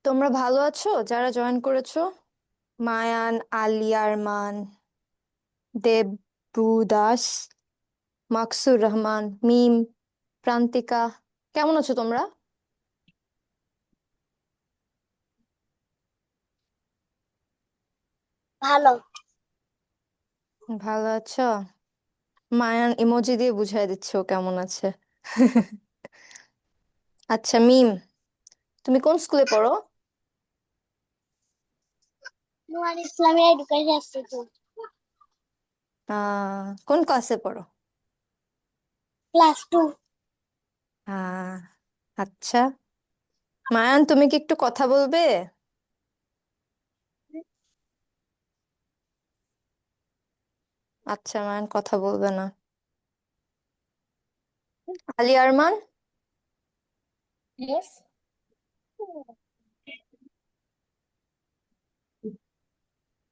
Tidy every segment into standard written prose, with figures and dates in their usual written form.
তোমরা ভালো আছো যারা জয়েন করেছো? মায়ান, আলী আরমান, দেবু দাস, মাকসুর রহমান, মিম, প্রান্তিকা, কেমন আছো তোমরা? ভালো। ভালো আছো? মায়ান ইমোজি দিয়ে বুঝাই দিচ্ছে ও কেমন আছে। আচ্ছা মিম, তুমি কোন স্কুলে পড়ো? Nuwan Islamia education institute. কোন ক্লাসে পড়ো? ক্লাস 2। আহ আচ্ছা, মায়ান তুমি কি একটু কথা বলবে? আচ্ছা, মায়ান কথা বলবে না। আলী আরমান? ইয়েস।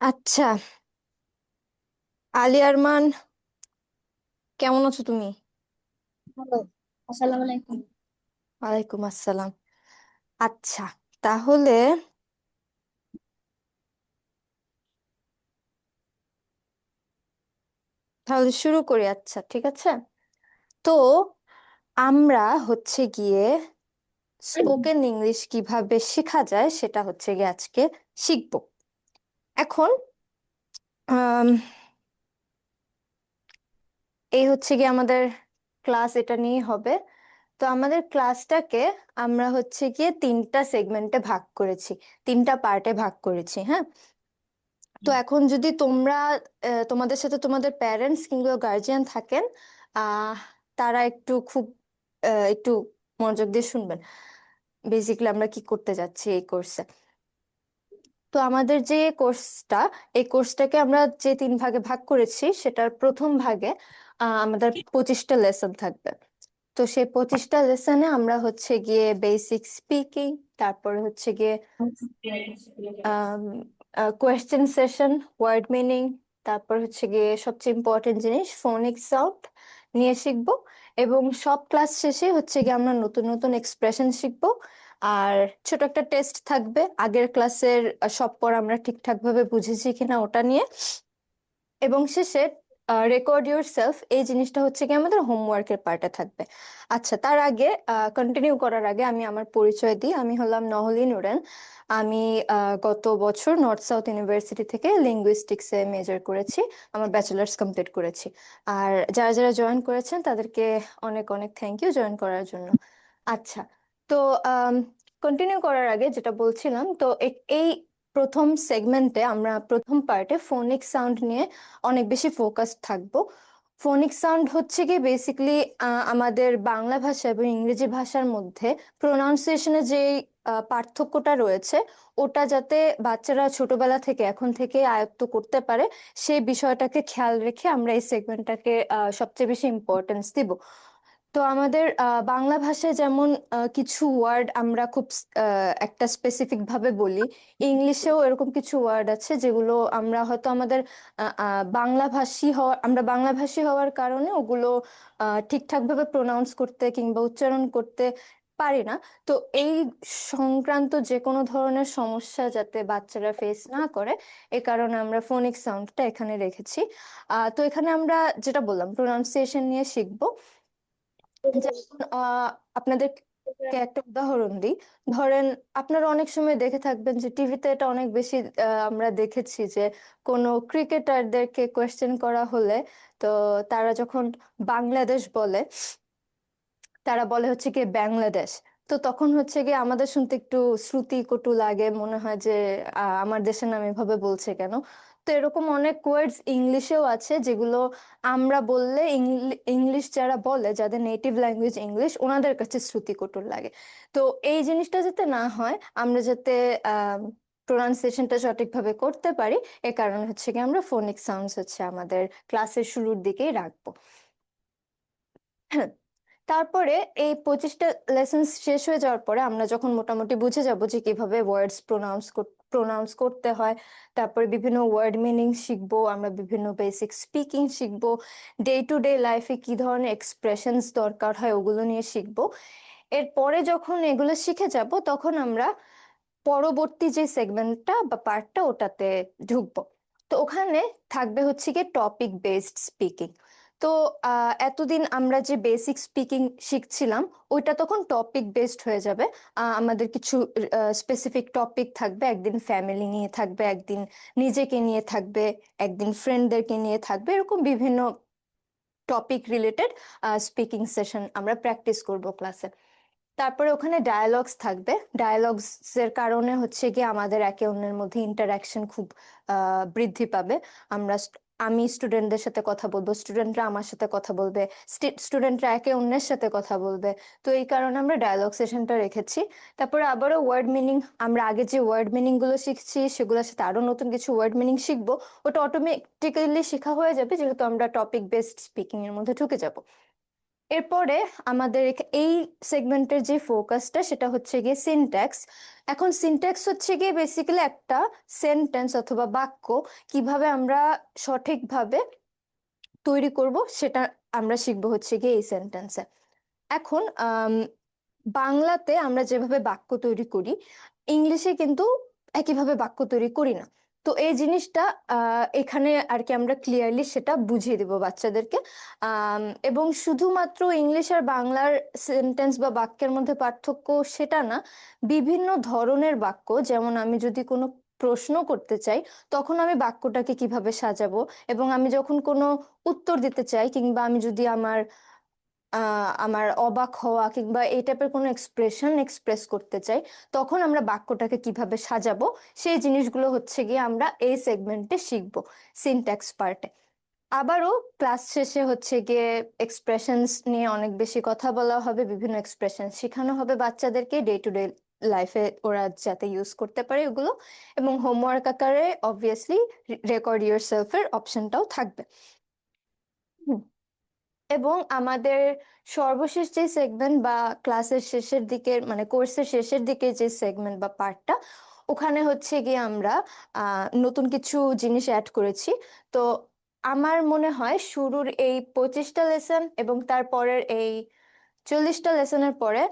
আচ্ছা, আলী আরমান, কেমন আছো তুমি? হ্যালো, আসসালামু আলাইকুম। ওয়ালাইকুম আসসালাম। আচ্ছা, তাহলে তাহলে শুরু করি। আচ্ছা ঠিক আছে। তো আমরা হচ্ছে গিয়ে স্পোকেন ইংলিশ কিভাবে শেখা যায় সেটা হচ্ছে গিয়ে আজকে শিখবো। এখন আম, এই হচ্ছে গিয়ে আমাদের ক্লাস, এটা নিয়ে হবে। তো আমাদের ক্লাসটাকে আমরা হচ্ছে গিয়ে তিনটা সেগমেন্টে ভাগ করেছি, তিনটা পার্টে ভাগ করেছি, হ্যাঁ। তো এখন যদি তোমরা তোমাদের সাথে তোমাদের প্যারেন্টস কিংবা গার্জিয়ান থাকেন, আহ তারা একটু মনোযোগ দিয়ে শুনবেন। বেসিক্যালি আমরা কি করতে যাচ্ছি এই কোর্সে। তো আমাদের যে কোর্সটা, এই কোর্সটাকে আমরা যে তিন ভাগে ভাগ করেছি, সেটার প্রথম ভাগে আমাদের 25টা লেসন থাকবে। তো সেই 25টা লেসনে আমরা হচ্ছে গিয়ে বেসিক স্পিকিং, তারপর হচ্ছে গিয়ে কোয়েশ্চেন সেশন, ওয়ার্ড মিনিং, তারপর হচ্ছে গিয়ে সবচেয়ে ইম্পর্টেন্ট জিনিস ফোনিক সাউন্ড নিয়ে শিখবো। এবং সব ক্লাস শেষে হচ্ছে গিয়ে আমরা নতুন নতুন এক্সপ্রেশন শিখবো। আর ছোট একটা টেস্ট থাকবে আগের ক্লাসের সব পড়া আমরা ঠিকঠাক ভাবে বুঝেছি কিনা ওটা নিয়ে। এবং শেষে রেকর্ড ইউর সেলফ, এই জিনিসটা হচ্ছে কি আমাদের হোমওয়ার্কের পার্টে থাকবে। আচ্ছা, তার আগে কন্টিনিউ করার আগে আমি আমার পরিচয় দিই। আমি হলাম নহলী নুরেন। আমি গত বছর নর্থ সাউথ ইউনিভার্সিটি থেকে লিঙ্গুইস্টিক্সে মেজর করেছি, আমার ব্যাচেলার্স কমপ্লিট করেছি। আর যারা যারা জয়েন করেছেন তাদেরকে অনেক অনেক থ্যাংক ইউ জয়েন করার জন্য। আচ্ছা, তো কন্টিনিউ করার আগে যেটা বলছিলাম, তো এই প্রথম সেগমেন্টে আমরা প্রথম পার্টে ফোনিক সাউন্ড নিয়ে অনেক বেশি ফোকাসড থাকবো। ফোনিক সাউন্ড হচ্ছে কি বেসিক্যালি আমাদের বাংলা ভাষা এবং ইংরেজি ভাষার মধ্যে প্রোনাউন্সিয়েশনে যে পার্থক্যটা রয়েছে, ওটা যাতে বাচ্চারা ছোটবেলা থেকে এখন থেকে আয়ত্ত করতে পারে, সেই বিষয়টাকে খেয়াল রেখে আমরা এই সেগমেন্টটাকে সবচেয়ে বেশি ইম্পর্টেন্স দিব। তো আমাদের বাংলা ভাষায় যেমন কিছু ওয়ার্ড আমরা খুব একটা স্পেসিফিক ভাবে বলি, ইংলিশেও এরকম কিছু ওয়ার্ড আছে যেগুলো আমরা হয়তো আমাদের আমরা বাংলা ভাষী হওয়ার কারণে ওগুলো ঠিকঠাক ভাবে প্রোনাউন্স করতে কিংবা উচ্চারণ করতে পারি না। তো এই সংক্রান্ত যে কোনো ধরনের সমস্যা যাতে বাচ্চারা ফেস না করে, এ কারণে আমরা ফোনিক সাউন্ডটা এখানে রেখেছি। তো এখানে আমরা যেটা বললাম প্রোনাউন্সিয়েশন নিয়ে শিখবো। যেমন আপনাদেরকে একটা উদাহরণ দিই। ধরেন, আপনারা অনেক সময় দেখে থাকবেন যে টিভিতে এটা অনেক বেশি আমরা দেখেছি যে কোনো ক্রিকেটারদেরকে কোয়েশ্চেন করা হলে, তো তারা যখন বাংলাদেশ বলে, তারা বলে হচ্ছে কি বাংলাদেশ। তো তখন হচ্ছে কি আমাদের শুনতে একটু শ্রুতি কটু লাগে, মনে হয় যে আমার দেশের নাম এভাবে বলছে কেন। তো এরকম অনেক ওয়ার্ডস ইংলিশেও আছে যেগুলো আমরা বললে ইংলিশ যারা বলে, যাদের নেটিভ ল্যাঙ্গুয়েজ ইংলিশ, ওনাদের কাছে শ্রুতি কটুর লাগে। তো এই জিনিসটা যাতে না হয়, আমরা যাতে প্রোনাউন্সিয়েশনটা সঠিকভাবে করতে পারি, এ কারণে হচ্ছে কি আমরা ফোনিক সাউন্ডস হচ্ছে আমাদের ক্লাসের শুরুর দিকেই রাখবো। তারপরে এই 25টা লেসন শেষ হয়ে যাওয়ার পরে আমরা যখন মোটামুটি বুঝে যাব যে কিভাবে ওয়ার্ডস প্রোনাউন্স করতে হয়, তারপরে বিভিন্ন ওয়ার্ড মিনিং শিখবো, আমরা বিভিন্ন বেসিক স্পিকিং শিখবো, ডে টু ডে লাইফে কি ধরনের এক্সপ্রেশনস দরকার হয় ওগুলো নিয়ে শিখবো। এরপরে যখন এগুলো শিখে যাব তখন আমরা পরবর্তী যে সেগমেন্টটা বা পার্টটা ওটাতে ঢুকবো। তো ওখানে থাকবে হচ্ছে গিয়ে টপিক বেসড স্পিকিং। তো এতদিন আমরা যে বেসিক স্পিকিং শিখছিলাম ওইটা তখন টপিক বেসড হয়ে যাবে। আমাদের কিছু স্পেসিফিক টপিক থাকবে, একদিন ফ্যামিলি নিয়ে থাকবে, একদিন নিজেকে নিয়ে থাকবে, একদিন ফ্রেন্ডদেরকে নিয়ে থাকবে, এরকম বিভিন্ন টপিক রিলেটেড স্পিকিং সেশন আমরা প্র্যাকটিস করব ক্লাসে। তারপরে ওখানে ডায়ালগস থাকবে। ডায়ালগস এর কারণে হচ্ছে গিয়ে আমাদের একে অন্যের মধ্যে ইন্টারাকশন খুব বৃদ্ধি পাবে। আমি স্টুডেন্টদের সাথে কথা বলবো, স্টুডেন্টরা আমার সাথে কথা বলবে, স্টুডেন্টরা একে অন্যের সাথে কথা বলবে। তো এই কারণে আমরা ডায়ালগ সেশনটা রেখেছি। তারপরে আবারও ওয়ার্ড মিনিং, আমরা আগে যে ওয়ার্ড মিনিং গুলো শিখছি সেগুলোর সাথে আরো নতুন কিছু ওয়ার্ড মিনিং শিখবো। ওটা অটোমেটিক্যালি শেখা হয়ে যাবে যেহেতু আমরা টপিক বেসড স্পিকিং এর মধ্যে ঢুকে যাব। এরপরে আমাদের এই সেগমেন্টের যে ফোকাসটা সেটা হচ্ছে গিয়ে সিনট্যাক্স। এখন সিনট্যাক্স হচ্ছে গিয়ে বেসিক্যালি একটা সেন্টেন্স অথবা বাক্য কিভাবে আমরা সঠিকভাবে তৈরি করব সেটা আমরা শিখবো হচ্ছে গিয়ে এই সেন্টেন্সে। এখন বাংলাতে আমরা যেভাবে বাক্য তৈরি করি ইংলিশে কিন্তু একইভাবে বাক্য তৈরি করি না। তো এই জিনিসটা এখানে আর কি আমরা ক্লিয়ারলি সেটা বুঝিয়ে দেব বাচ্চাদেরকে। এবং শুধুমাত্র ইংলিশ আর বাংলার সেন্টেন্স বা বাক্যের মধ্যে পার্থক্য সেটা না, বিভিন্ন ধরনের বাক্য, যেমন আমি যদি কোনো প্রশ্ন করতে চাই তখন আমি বাক্যটাকে কিভাবে সাজাবো, এবং আমি যখন কোনো উত্তর দিতে চাই কিংবা আমি যদি আমার অবাক হওয়া কিংবা এই টাইপের কোনো এক্সপ্রেশন এক্সপ্রেস করতে চাই তখন আমরা বাক্যটাকে কিভাবে সাজাবো সেই জিনিসগুলো হচ্ছে গিয়ে আমরা এই সেগমেন্টে শিখবো, সিনট্যাক্স পার্টে। আবারও ক্লাস শেষে হচ্ছে গিয়ে এক্সপ্রেশনস নিয়ে অনেক বেশি কথা বলা হবে, বিভিন্ন এক্সপ্রেশন শেখানো হবে বাচ্চাদেরকে ডে টু ডে লাইফে ওরা যাতে ইউজ করতে পারে ওগুলো। এবং হোমওয়ার্ক আকারে অবভিয়াসলি রেকর্ড ইউর সেলফের অপশনটাও থাকবে। হুম। এবং আমাদের সর্বশেষ যে সেগমেন্ট বা ক্লাসের শেষের দিকে মানে কোর্সের শেষের দিকে যে সেগমেন্ট বা পার্টটা, ওখানে হচ্ছে গিয়ে আমরা নতুন কিছু জিনিস অ্যাড করেছি। তো আমার মনে হয় শুরুর এই 25টা লেসন এবং তারপরের এই 40টা লেসনের পরে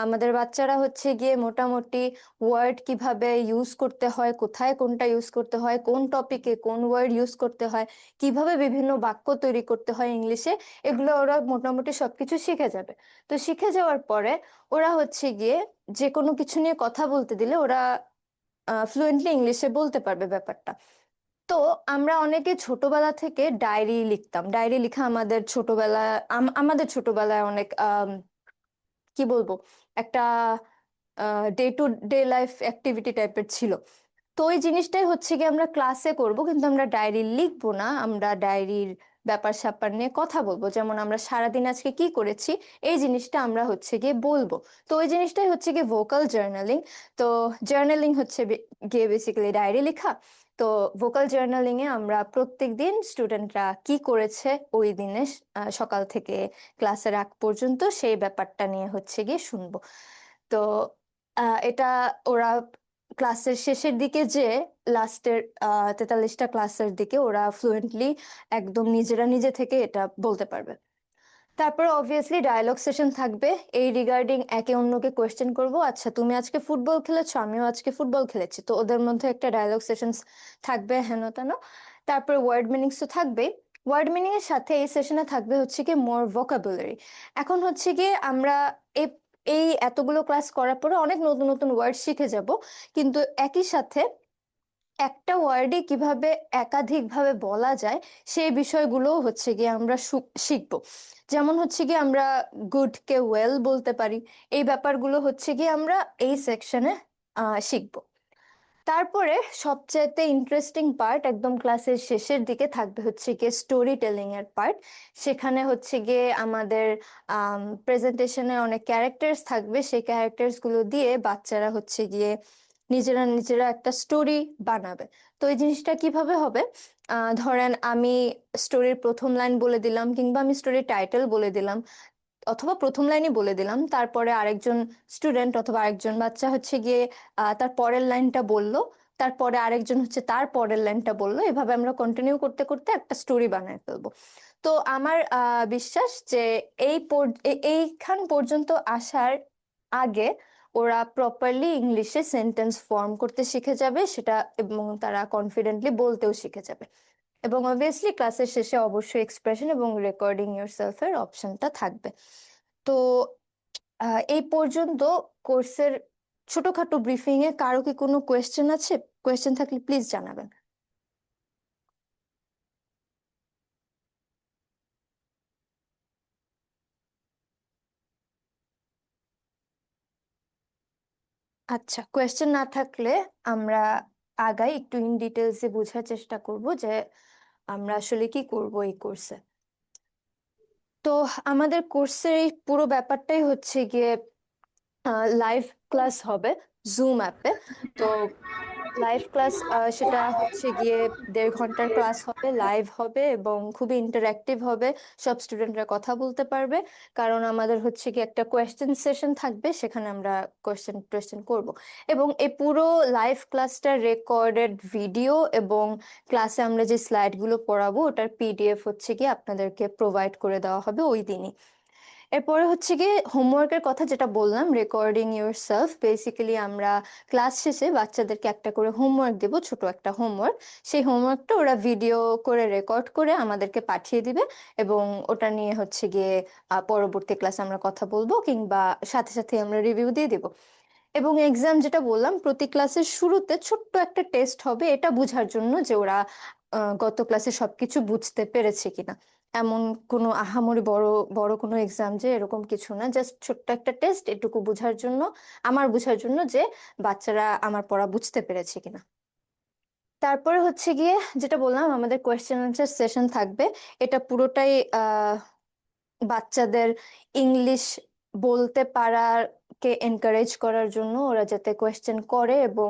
আমাদের বাচ্চারা হচ্ছে গিয়ে মোটামুটি ওয়ার্ড কিভাবে ইউজ করতে হয়, কোথায় কোনটা ইউজ করতে হয়, কোন টপিকে কোন ওয়ার্ড ইউজ করতে হয়, কিভাবে বিভিন্ন বাক্য তৈরি করতে হয় ইংলিশে, এগুলো ওরা মোটামুটি সবকিছু শিখে যাবে। তো শিখে যাওয়ার পরে ওরা হচ্ছে গিয়ে যে কোনো কিছু নিয়ে কথা বলতে দিলে ওরা ফ্লুয়েন্টলি ইংলিশে বলতে পারবে ব্যাপারটা। তো আমরা অনেকে ছোটবেলা থেকে ডায়েরি লিখতাম। ডায়েরি লেখা আমাদের ছোটবেলায় আমাদের ছোটবেলায় অনেক কি বলবো, একটা day to day life activity টাইপের ছিল। তো ওই জিনিসটাই হচ্ছে কি আমরা ক্লাসে করব, কিন্তু আমরা ডায়েরি লিখবো না, আমরা ডায়েরির ব্যাপার স্যাপার নিয়ে কথা বলবো, যেমন আমরা সারাদিন আজকে কি করেছি এই জিনিসটা আমরা হচ্ছে গিয়ে বলবো। তো ওই জিনিসটাই হচ্ছে গিয়ে ভোকাল জার্নালিং। তো জার্নালিং হচ্ছে গিয়ে বেসিক্যালি ডায়েরি লেখা। তো ভোকাল জার্নালিং এ আমরা প্রত্যেক দিন স্টুডেন্টরা কি করেছে ওই দিনে সকাল থেকে ক্লাসের আগ পর্যন্ত সেই ব্যাপারটা নিয়ে হচ্ছে গিয়ে শুনবো। তো এটা ওরা ক্লাসের শেষের দিকে যে লাস্টের 43টা ক্লাসের দিকে ওরা ফ্লুয়েন্টলি একদম নিজেরা নিজে থেকে এটা বলতে পারবে। তারপর অবভিয়াসলি ডায়ালগ সেশন থাকবে। এই রিগার্ডিং একে অন্যকে কোয়েশ্চেন করব, আচ্ছা তুমি আজকে ফুটবল খেলেছো, আমিও আজকে ফুটবল খেলেছি, তো ওদের মধ্যে একটা ডায়ালগ সেশন থাকবে হেন তেন। তারপর ওয়ার্ড মিনিংস তো থাকবেই। ওয়ার্ড মিনিং এর সাথে এই সেশনে থাকবে হচ্ছে কি মোর ভোকাবুলারি। এখন হচ্ছে গিয়ে আমরা এই এই এতগুলো ক্লাস করার পরে অনেক নতুন নতুন ওয়ার্ড শিখে যাব, কিন্তু একই সাথে একটা ওয়ার্ডে কিভাবে একাধিকভাবে বলা যায় সেই বিষয়গুলোও হচ্ছে গিয়ে আমরা শিখবো। যেমন হচ্ছে গিয়ে আমরা গুড কে ওয়েল বলতে পারি, এই ব্যাপারগুলো হচ্ছে গিয়ে আমরা এই সেকশনে শিখবো। তারপরে সবচাইতে ইন্টারেস্টিং পার্ট একদম ক্লাসের শেষের দিকে থাকবে হচ্ছে গিয়ে স্টোরি টেলিং এর পার্ট। সেখানে হচ্ছে গিয়ে আমাদের প্রেজেন্টেশনে অনেক ক্যারেক্টার্স থাকবে, সেই ক্যারেক্টার্স গুলো দিয়ে বাচ্চারা হচ্ছে গিয়ে নিজেরা নিজেরা একটা স্টোরি বানাবে। তো এই জিনিসটা কিভাবে হবে, ধরেন আমি স্টোরির প্রথম লাইন বলে দিলাম কিংবা আমি স্টোরির টাইটেল বলে দিলাম অথবা প্রথম লাইনই বলে দিলাম, তারপরে আরেকজন স্টুডেন্ট অথবা আরেকজন বাচ্চা হচ্ছে গিয়ে তার পরের লাইনটা বললো, তারপরে আরেকজন হচ্ছে তার পরের লাইনটা বললো, এভাবে আমরা কন্টিনিউ করতে করতে একটা স্টোরি বানায় ফেলবো। তো আমার বিশ্বাস যে এইখান পর্যন্ত আসার আগে ওরা প্রপারলি ইংলিশে সেন্টেন্স ফর্ম করতে শিখে যাবে সেটা, এবং তারা কনফিডেন্টলি বলতেও শিখে যাবে। এবং অবভিয়াসলি ক্লাসের শেষে অবশ্যই এক্সপ্রেশন এবং রেকর্ডিং ইয়োরসেলফ এর অপশনটা থাকবে। তো এই পর্যন্ত কোর্সের ছোটখাটো ব্রিফিং এ কারো কি কোনো কোয়েশ্চেন আছে? কোয়েশ্চেন থাকলে প্লিজ জানাবেন। আচ্ছা, কোয়েশ্চেন না থাকলে আমরা আগাই, একটু ইন ডিটেলসে বোঝার চেষ্টা করব যে আমরা আসলে কি করব এই কোর্সে। তো আমাদের কোর্সের এই পুরো ব্যাপারটাই হচ্ছে গিয়ে লাইভ ক্লাস হবে জুম অ্যাপে। তো লাইভ ক্লাস সেটা হচ্ছে গিয়ে 1.5 ঘন্টার ক্লাস হবে, লাইভ হবে এবং খুবই ইন্টারঅ্যাক্টিভ হবে। সব স্টুডেন্টরা কথা বলতে পারবে, কারণ আমাদের হচ্ছে গিয়ে একটা কোয়েশ্চেন সেশন থাকবে, সেখানে আমরা কোয়েশ্চেন করব। এবং এই পুরো লাইভ ক্লাসটা রেকর্ডেড ভিডিও এবং ক্লাসে আমরা যে স্লাইডগুলো পড়াবো ওটার পিডিএফ হচ্ছে গিয়ে আপনাদেরকে প্রোভাইড করে দেওয়া হবে ওই দিনই। এরপরে হচ্ছে গিয়ে হোমওয়ার্কের কথা যেটা বললাম, রেকর্ডিং ইয়োরসেলফ, বেসিক্যালি আমরা ক্লাস শেষে বাচ্চাদেরকে একটা করে হোমওয়ার্ক দেব, ছোট একটা হোমওয়ার্ক। সেই হোমওয়ার্কটা ওরা ভিডিও করে রেকর্ড করে আমাদেরকে পাঠিয়ে দিবে, এবং ওটা নিয়ে হচ্ছে গিয়ে পরবর্তী ক্লাসে আমরা কথা বলবো, কিংবা সাথে সাথে আমরা রিভিউ দিয়ে দিব। এবং এক্সাম যেটা বললাম, প্রতি ক্লাসের শুরুতে ছোট্ট একটা টেস্ট হবে, এটা বোঝার জন্য যে ওরা গত ক্লাসে সবকিছু বুঝতে পেরেছে কিনা। এমন কোনো আহামরি বড় বড় কোনো এক্সাম যে, এরকম কিছু না, জাস্ট ছোট্ট একটা টেস্ট, এটুকু বোঝার জন্য, আমার বোঝার জন্য যে বাচ্চারা আমার পড়া বুঝতে পেরেছে কিনা। তারপরে হচ্ছে গিয়ে যেটা বললাম, আমাদের কোয়েশ্চেন আনসার সেশন থাকবে। এটা পুরোটাই বাচ্চাদের ইংলিশ বলতে পারাকে এনকারেজ করার জন্য, ওরা যাতে কোয়েশ্চেন করে এবং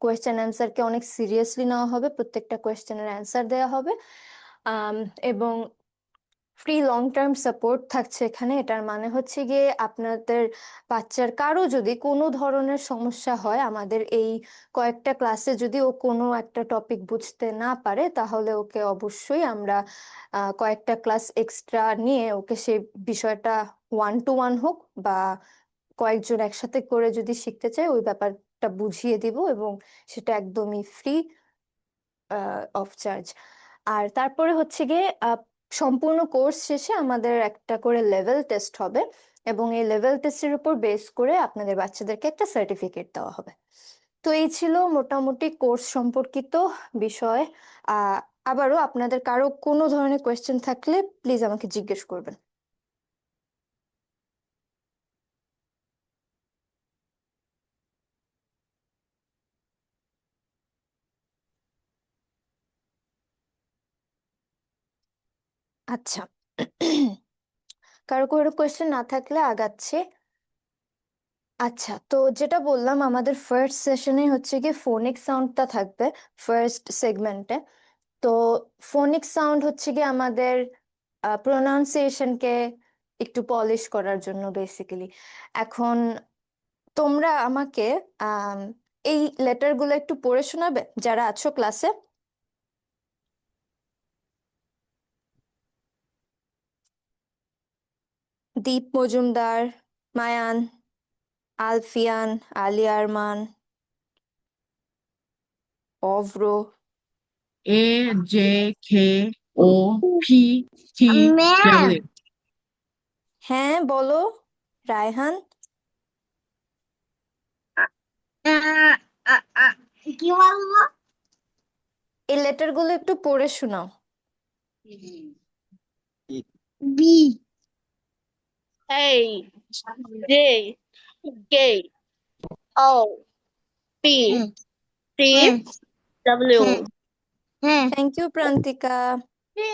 কোয়েশ্চেন অ্যান্সারকে অনেক সিরিয়াসলি নেওয়া হবে, প্রত্যেকটা কোয়েশ্চেনের অ্যান্সার দেওয়া হবে। এবং ফ্রি লং টার্ম সাপোর্ট থাকছে এখানে। এটার মানে হচ্ছে গিয়ে আপনাদের বাচ্চার কারো যদি কোনো ধরনের সমস্যা হয়, আমাদের এই কয়েকটা ক্লাসে যদি ও কোনো একটা টপিক বুঝতে না পারে, তাহলে ওকে অবশ্যই আমরা কয়েকটা ক্লাস এক্সট্রা নিয়ে ওকে সেই বিষয়টা 1-to-1 হোক বা কয়েকজন একসাথে করে যদি শিখতে চায়, ওই ব্যাপারটা বুঝিয়ে দিব, এবং সেটা একদমই ফ্রি অফ চার্জ। আর তারপরে হচ্ছে গিয়ে সম্পূর্ণ কোর্স শেষে আমাদের একটা করে লেভেল টেস্ট হবে, এবং এই লেভেল টেস্টের উপর বেস করে আপনাদের বাচ্চাদেরকে একটা সার্টিফিকেট দেওয়া হবে। তো এই ছিল মোটামুটি কোর্স সম্পর্কিত বিষয়। আহ আবারও আপনাদের কারো কোনো ধরনের কোয়েশ্চেন থাকলে প্লিজ আমাকে জিজ্ঞেস করবেন। আচ্ছা, কারো কোনো কোয়েশ্চেন না থাকলে আগাচ্ছি। আচ্ছা, তো যেটা বললাম, আমাদের ফার্স্ট সেশনে হচ্ছে কি ফোনিক সাউন্ডটা থাকবে ফার্স্ট সেগমেন্টে। তো ফোনিক সাউন্ড হচ্ছে কি আমাদের প্রোনাউন্সিয়েশনকে একটু পলিশ করার জন্য বেসিক্যালি। এখন তোমরা আমাকে আম, এই লেটারগুলো একটু পড়ে শোনাবে যারা আছো ক্লাসে? দীপ মজুমদার, মায়ান, আলফিয়ান, আলী আরমান, অভ্র। Ma'am, AJKOPTW। হ্যাঁ বলো, রায়হান। কি বলবো? এই লেটারগুলো একটু পড়ে শোনাও। B, AJKOPTW। হ্যাঁ হ্যাঁ হ্যাঁ, thank you Prantika. K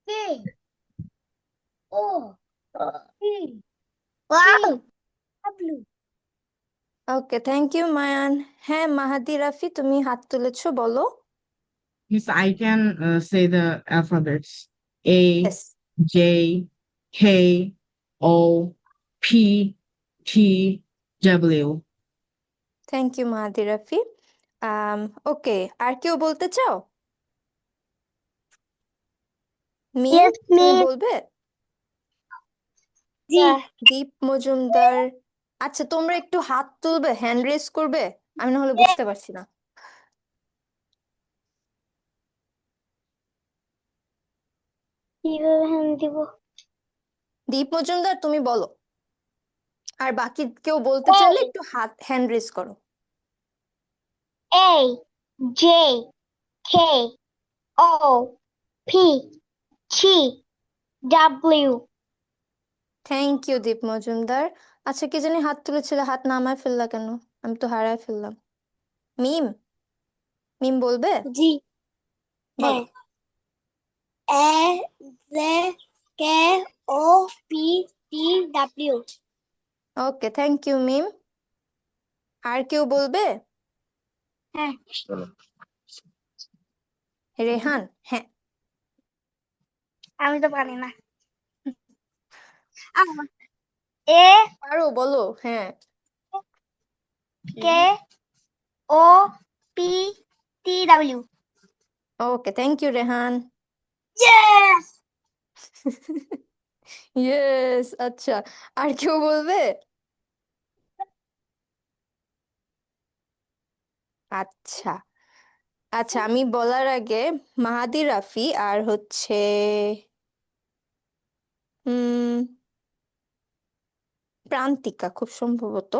K O P, wow, W. Okay, thank you Mayan. হ্যাঁ মাহাদি রাফি, তুমি হাত তুলেছো, বলো। Yes, I can say the alphabets. A, yes. J, K, O, P, T, W. Thank you Mahadi Rafi. Okay, আর কেউ বলতে চাও? মিম, ইয়েস তুমি মিস, বলবে? জি, দীপ মজুমদার, আচ্ছা, তোমরা একটু হাত তুলবে, হ্যান্ড রেজ করবে, আমি না হলে বুঝতে পারছি না। কিভাবে হ্যান্ড দিব? দীপ মজুমদার, তুমি বলো। আর বাকি কেউ বলতে চাইলে একটু হাত হ্যান্ড রেজ করো। A J K O P T W thank you Deep Majumdar. আচ্ছা, কে জানি হাত তুলেছিল, হাত নামায় ফেললা কেন? আমি তো হারায় ফেললাম। মিম, মিম বলবে? জি বলো। হ্যাঁ A J K O P T W okay, thank you Mim. আর কেউ বলবে? হ্যাঁ রেহান, হ্যাঁ। আমি তো পারি না A পারো, বলো, হ্যাঁ। K O P T W okay, thank you Rehan. Yes yes, আচ্ছা। আর কেউ বলবে? আচ্ছা, আচ্ছা, আমি বলার আগে মাহাদি রাফি আর হচ্ছে উম প্রান্তিকা খুব সম্ভবত,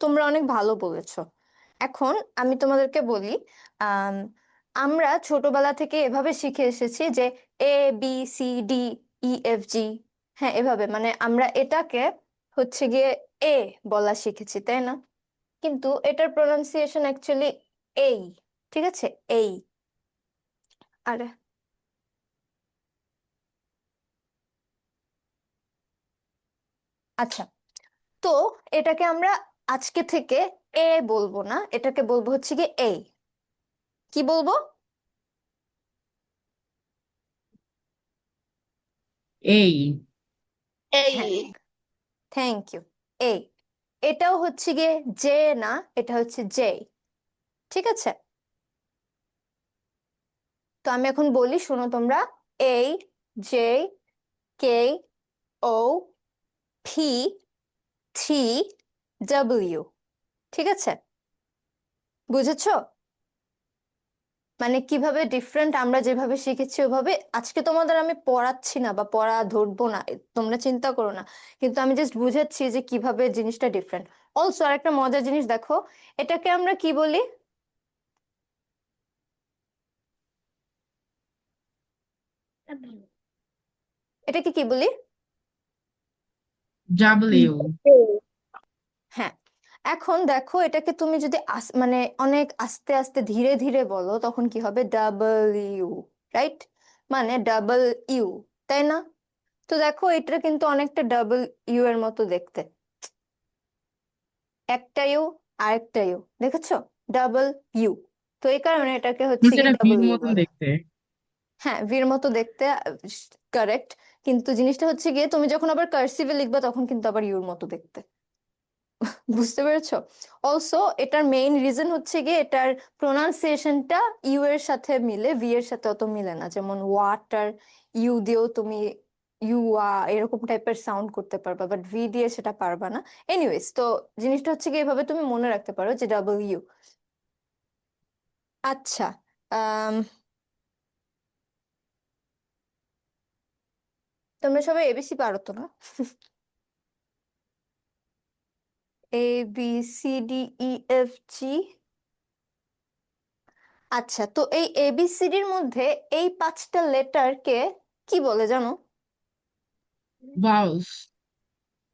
তোমরা অনেক ভালো বলেছো। এখন আমি তোমাদেরকে বলি, আম, আমরা ছোটবেলা থেকে এভাবে শিখে এসেছি যে ABCDEFG, হ্যাঁ, এভাবে, মানে আমরা এটাকে হচ্ছে গিয়ে এ বলা শিখেছি, তাই না? কিন্তু এটার প্রোনাউন্সিয়েশন অ্যাকচুয়ালি এই, ঠিক আছে, এই। আরে, আচ্ছা, তো এটাকে আমরা আজকে থেকে এ বলবো না, এটাকে বলবো হচ্ছে গিয়ে এই। কি বলবো? A. হ্যাঁ, থ্যাংক ইউ। এই, এটাও হচ্ছে গিয়ে জে না, এটা হচ্ছে জে, ঠিক আছে? তো আমি এখন বলি, শোনো তোমরা। AJKOP3W, ঠিক আছে? বুঝেছো? মানে কিভাবে ডিফারেন্ট, আমরা যেভাবে শিখেছি ওভাবে আজকে তোমাদের আমি পড়াচ্ছি না বা পড়া ধরবো না, তোমরা চিন্তা করো না। কিন্তু আমি জাস্ট বুঝাচ্ছি যে কিভাবে জিনিসটা ডিফারেন্ট। অলসো আর একটা মজার জিনিস দেখো, এটাকে আমরা কি বলি? W এটাকে কি বলি? W. হ্যাঁ। এখন দেখো, এটাকে তুমি যদি মানে অনেক আস্তে আস্তে ধীরে ধীরে বলো, তখন কি হবে? Double you, right? মানে ডাবল ইউ, তাই না? তো দেখো, এটা কিন্তু অনেকটা ডাবল ইউ এর মতো দেখতে। একটা ইউ, আরেকটা ইউ, দেখেছো? Double you. তো এই কারণে এটাকে হচ্ছে কি যেটা ডাবল ভির ইউ মতন বলে। দেখতে। হ্যাঁ, ভির মতো দেখতে, কারেক্ট। কিন্তু জিনিসটা হচ্ছে গিয়ে তুমি যখন আবার কার্সিভে লিখবা তখন কিন্তু আবার ইউর মতো দেখতে। বুঝতে পেরেছো? অলসো এটার মেইন রিজন হচ্ছে গিয়ে এটার প্রোনাউন্সিয়েশনটা ইউ এর সাথে মিলে, ভি এর সাথে অত মিলে না। যেমন ওয়াটার, ইউ দিয়েও তুমি ইউয়া এরকম টাইপের সাউন্ড করতে পারবা, বাট ভি দিয়ে সেটা পারবা না। এনিওয়েজ, তো জিনিসটা হচ্ছে গিয়ে এভাবে তুমি মনে রাখতে পারো যে ডাবল ইউ। আচ্ছা, আম, তোমরা সবাই এবিসি পারো তো না? ABCDEFG। আচ্ছা, তো এই ABCDর মধ্যে এই 5টা লেটারকে কি বলে জানো? Vowels.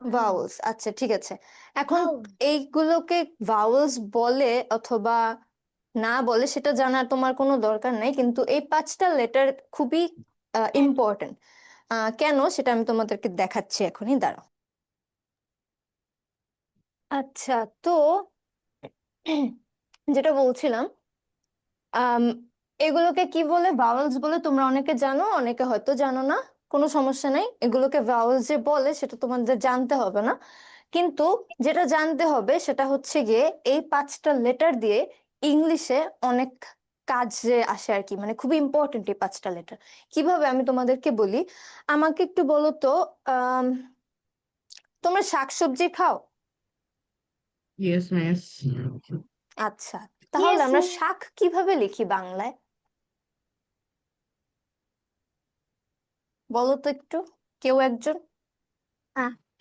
ভাওয়েলস, আচ্ছা, ঠিক আছে। এখন Vowel এইগুলোকে ভাওয়েলস বলে অথবা না বলে সেটা জানার তোমার কোনো দরকার নাই, কিন্তু এই 5টা লেটার খুবই ইম্পর্টেন্ট। কেন সেটা আমি তোমাদেরকে দেখাচ্ছি এখনই, দাঁড়াও। আচ্ছা, তো যেটা বলছিলাম, আম, এগুলোকে কি বলে, ভাওয়েলস বলে। তোমরা অনেকে জানো, অনেকে হয়তো জানো না, কোনো সমস্যা নাই। এগুলোকে ভাওয়েলস যে বলে সেটা তোমাদের জানতে হবে না। কিন্তু যেটা জানতে হবে সেটা হচ্ছে গিয়ে এই 5টা লেটার দিয়ে ইংলিশে অনেক কাজে আসে আর কি, মানে খুবই ইম্পর্টেন্ট এই 5টা লেটার। কিভাবে আমি তোমাদেরকে বলি, আমাকে একটু বলো তো। আম, তোমরা শাকসবজি খাও? Yes, miss. আচ্ছা, তাহলে Yes, আমরা miss. শাক কিভাবে লিখি বাংলায়? বলো তো একটু, কেউ একজন।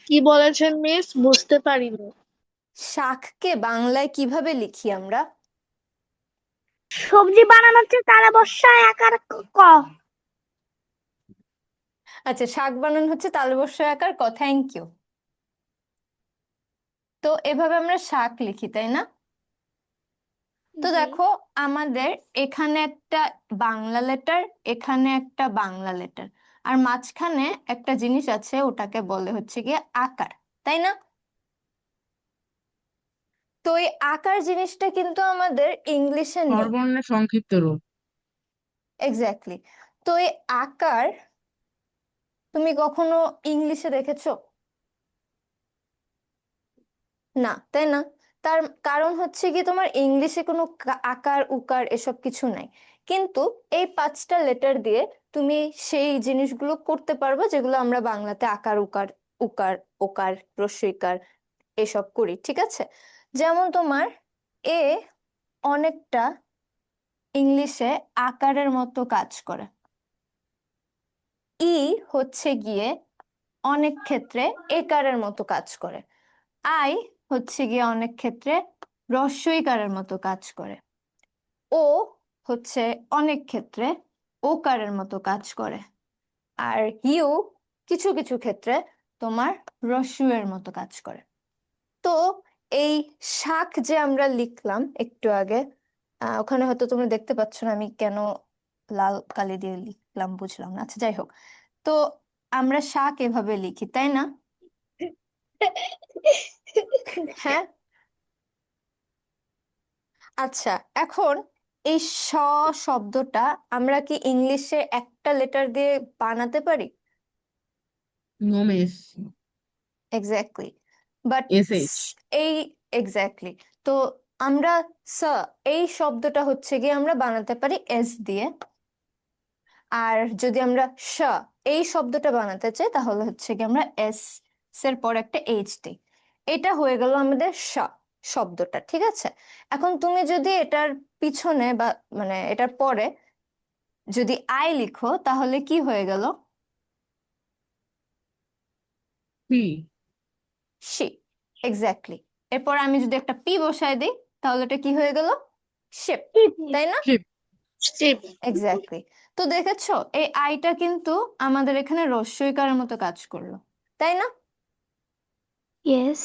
কি বলেছেন মিস? বুঝতে পারিনি। শাককে বাংলায় কিভাবে লিখি আমরা? সবজি বানানো হচ্ছে তারা বর্ষায় আকার ক। আচ্ছা, শাক বানানো হচ্ছে তালবস্য আকার ক। Thank you. তো এভাবে আমরা শাক লিখি, তাই না? তো জি। দেখো, আমাদের এখানে একটা বাংলা লেটার, এখানে একটা বাংলা লেটার, আর মাঝখানে একটা জিনিস আছে, ওটাকে বলে হচ্ছে গিয়ে আকার, তাই না? তো এই আকার জিনিসটা কিন্তু আমাদের ইংলিশে নেই। স্বরবর্ণের সংক্ষিপ্ত রূপ। এক্স্যাক্টলি। তো এই আকার তুমি কখনো ইংলিশে দেখেছো? না, তাই না? তার কারণ হচ্ছে কি, তোমার ইংলিশে কোনো আকার উকার এসব কিছু নাই। কিন্তু এই 5টা লেটার দিয়ে তুমি সেই জিনিসগুলো করতে পারবে যেগুলো আমরা বাংলাতে আকার উকার, উকার ওকার রস্বইকার এসব করি, ঠিক আছে? যেমন তোমার এ অনেকটা ইংলিশে আকারের মতো কাজ করে। ই হচ্ছে গিয়ে অনেক ক্ষেত্রে একারের মতো কাজ করে। আই হচ্ছে গিয়ে অনেক ক্ষেত্রে রস্বইকারের মতো কাজ করে। ও হচ্ছে অনেক ক্ষেত্রে ওকারের মতো কাজ করে। আর ইউ কিছু কিছু ক্ষেত্রে তোমার রস্যুয়ের মতো কাজ করে। তো এই শাক যে আমরা লিখলাম একটু আগে, ওখানে হয়তো তোমরা দেখতে পাচ্ছ না আমি কেন লাল কালি দিয়ে লিখলাম, বুঝলাম না। আচ্ছা, যাই হোক। তো আমরা শাক এভাবে লিখি, তাই না? হ্যাঁ। আচ্ছা, এখন এই শব্দটা আমরা কি ইংলিশে একটা লেটার দিয়ে বানাতে পারি? No, miss. Exactly. But SH. এই এক্স্যাক্টলি। তো আমরা স এই শব্দটা হচ্ছে গিয়ে আমরা বানাতে পারি এস দিয়ে। আর যদি আমরা স এই শব্দটা বানাতে চাই তাহলে হচ্ছে গিয়ে আমরা এস এর পর একটা এইচ দিই। এটা হয়ে গেল আমাদের শব্দটা, ঠিক আছে? এখন তুমি যদি এটার পিছনে বা মানে এটার পরে যদি আই লিখো তাহলে কি হয়ে গেল? P. শি। এক্স্যাক্টলি। এরপর আমি যদি একটা পি বসায় দিই তাহলে এটা কি হয়ে গেল? শিপ, তাই না? Ship. শিব। এক্স্যাক্টলি। তো দেখেছো, এই আইটা কিন্তু আমাদের এখানে রস্বইকারের মতো কাজ করলো, তাই না? ইয়েস।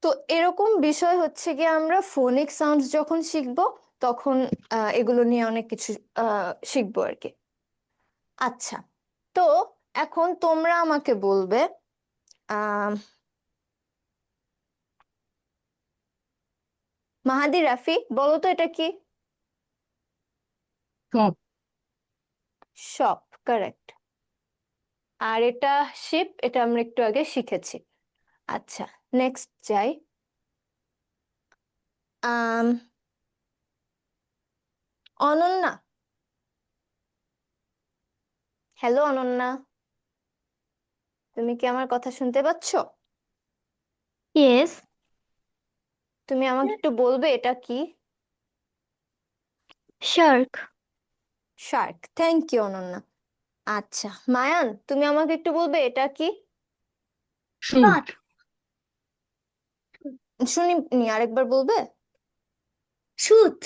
তো এরকম বিষয় হচ্ছে গিয়ে আমরা ফোনিক সাউন্ডস যখন শিখবো তখন এগুলো নিয়ে অনেক কিছু শিখবো আর কি। আচ্ছা, তো এখন তোমরা আমাকে বলবে, আহ মাহাদি, রাফি, বলো তো এটা কি? Shop. Shop, correct. আর এটা শিপ, এটা আমরা একটু আগে শিখেছি। আচ্ছা, নেক্সট যাই। আম অনন্যা, হ্যালো অনন্যা, তুমি কি আমার কথা শুনতে পাচ্ছ? ইয়েস। তুমি আমাকে একটু বলবে এটা কি? Shark. Shark, thank you Ananya. আচ্ছা মায়ান, তুমি আমাকে একটু বলবে এটা কি? Shoot. শুনিনি, আরেকবার বলবে? সুত।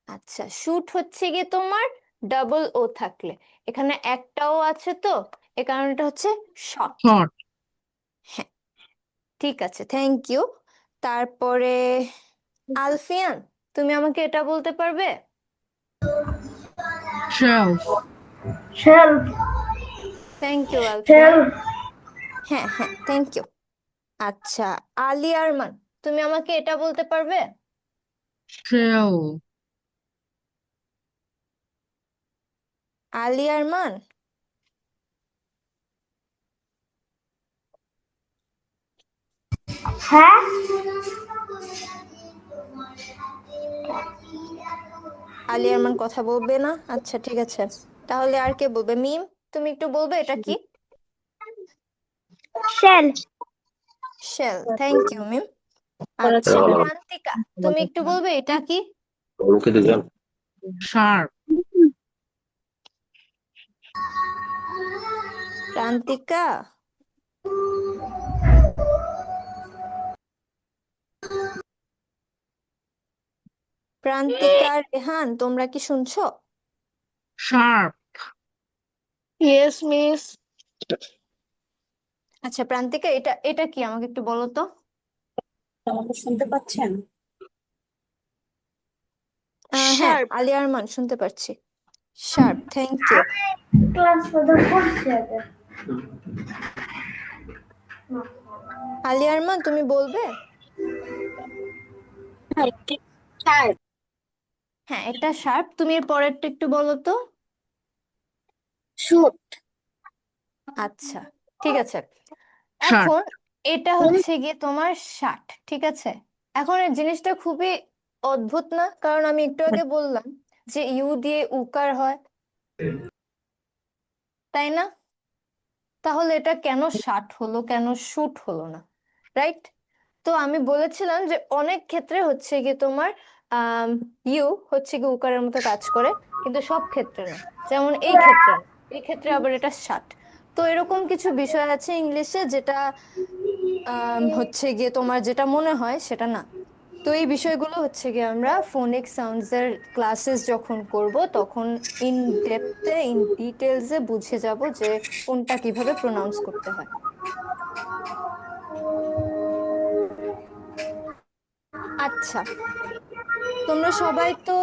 আচ্ছা, শুট হচ্ছে গিয়ে তোমার ডাবল ও থাকলে, এখানে একটাও আছে তো এ কারণে এটা হচ্ছে শট। Shot. হ্যাঁ, ঠিক আছে, থ্যাংক ইউ। তারপরে আলফিয়ান, তুমি আমাকে এটা বলতে পারবে? Shelf. Shelf. Thank you Alfiyan. Shelf. হ্যাঁ হ্যাঁ, থ্যাংক ইউ। আচ্ছা, আলি আরমান, তুমি আমাকে এটা বলতে পারবে? Shell. আলি আরমান, হ্যাঁ। আলি আরমান কথা বলবে না? আচ্ছা, ঠিক আছে, তাহলে আর কে বলবে? মিম, তুমি একটু বলবে এটা কি? শেল। শেল, থ্যাংক ইউ মিম। আচ্ছা প্রান্তিকা তুমি একটু বলবে এটা কি? Sharp. প্রান্তিকা প্রান্তিকা রেহান তোমরা কি শুনছো? Sharp. Yes miss. আচ্ছা প্রান্তিকা এটা এটা কি আমাকে একটু বলো তো। আমাকে শুনতে পাচ্ছেন? হ্যাঁ শার্প। আলিয়া আরমান শুনতে পারছি। Sharp, thank you. ক্লাস মধ্যে পড়ছি আগে। আলিয়া আরমান তুমি বলবে? হ্যাঁ, একটি শার্প। হ্যাঁ এটা শার্প, তুমি এর পরেরটা একটু বলো তো। শুট। আচ্ছা ঠিক আছে। Shirt. এখন এটা হচ্ছে গিয়ে তোমার শার্ট, ঠিক আছে। এখন এই জিনিসটা খুবই অদ্ভুত না, কারণ আমি একটু আগে বললাম যে ইউ দিয়ে উকার হয়, তাই না? তাহলে এটা কেন শার্ট হলো, কেন শুট হলো না, রাইট? তো আমি বলেছিলাম যে অনেক ক্ষেত্রে হচ্ছে গিয়ে তোমার ইউ হচ্ছে গিয়ে উকারের মতো কাজ করে, কিন্তু সব ক্ষেত্রে না। যেমন এই ক্ষেত্রে না, এই ক্ষেত্রে আবার এটা শার্ট। তো এরকম কিছু বিষয় আছে ইংলিশে যেটা হচ্ছে গিয়ে তোমার যেটা মনে হয় সেটা না। তো এই বিষয়গুলো হচ্ছে গিয়ে আমরা ফোনিক সাউন্ডস এর ক্লাসেস যখন করব তখন ইন ডেপথে ইন ডিটেলসে বুঝে যাব যে কোনটা কিভাবে প্রোনাউন্স করতে হয়। আচ্ছা তোমরা সবাই তো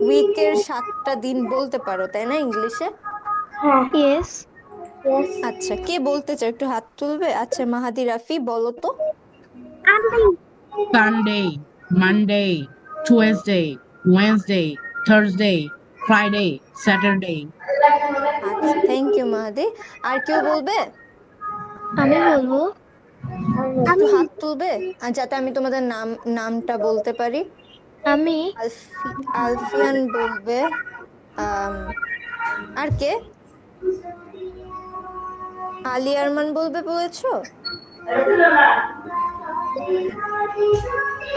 উইকের 7টা দিন বলতে পারো তাই না ইংলিশে? হ্যাঁ, ইয়েস। yes. আচ্ছা কে বলতে চাও একটু হাত তুলবে? আচ্ছা মাহাদি রাফি বলো তো। Sunday, Monday, Tuesday, Wednesday, Thursday, Friday, Saturday. আচ্ছা থ্যাংক ইউ মাহাদি। আর কেউ বলবে? আমি বলবো। একটু হাত তুলবে আর যাতে আমি তোমাদের নামটা বলতে পারি। আমি আলফি আলফিয়ান বলবে। আম, আর কে? আলী আরমান বলবে বলেছো?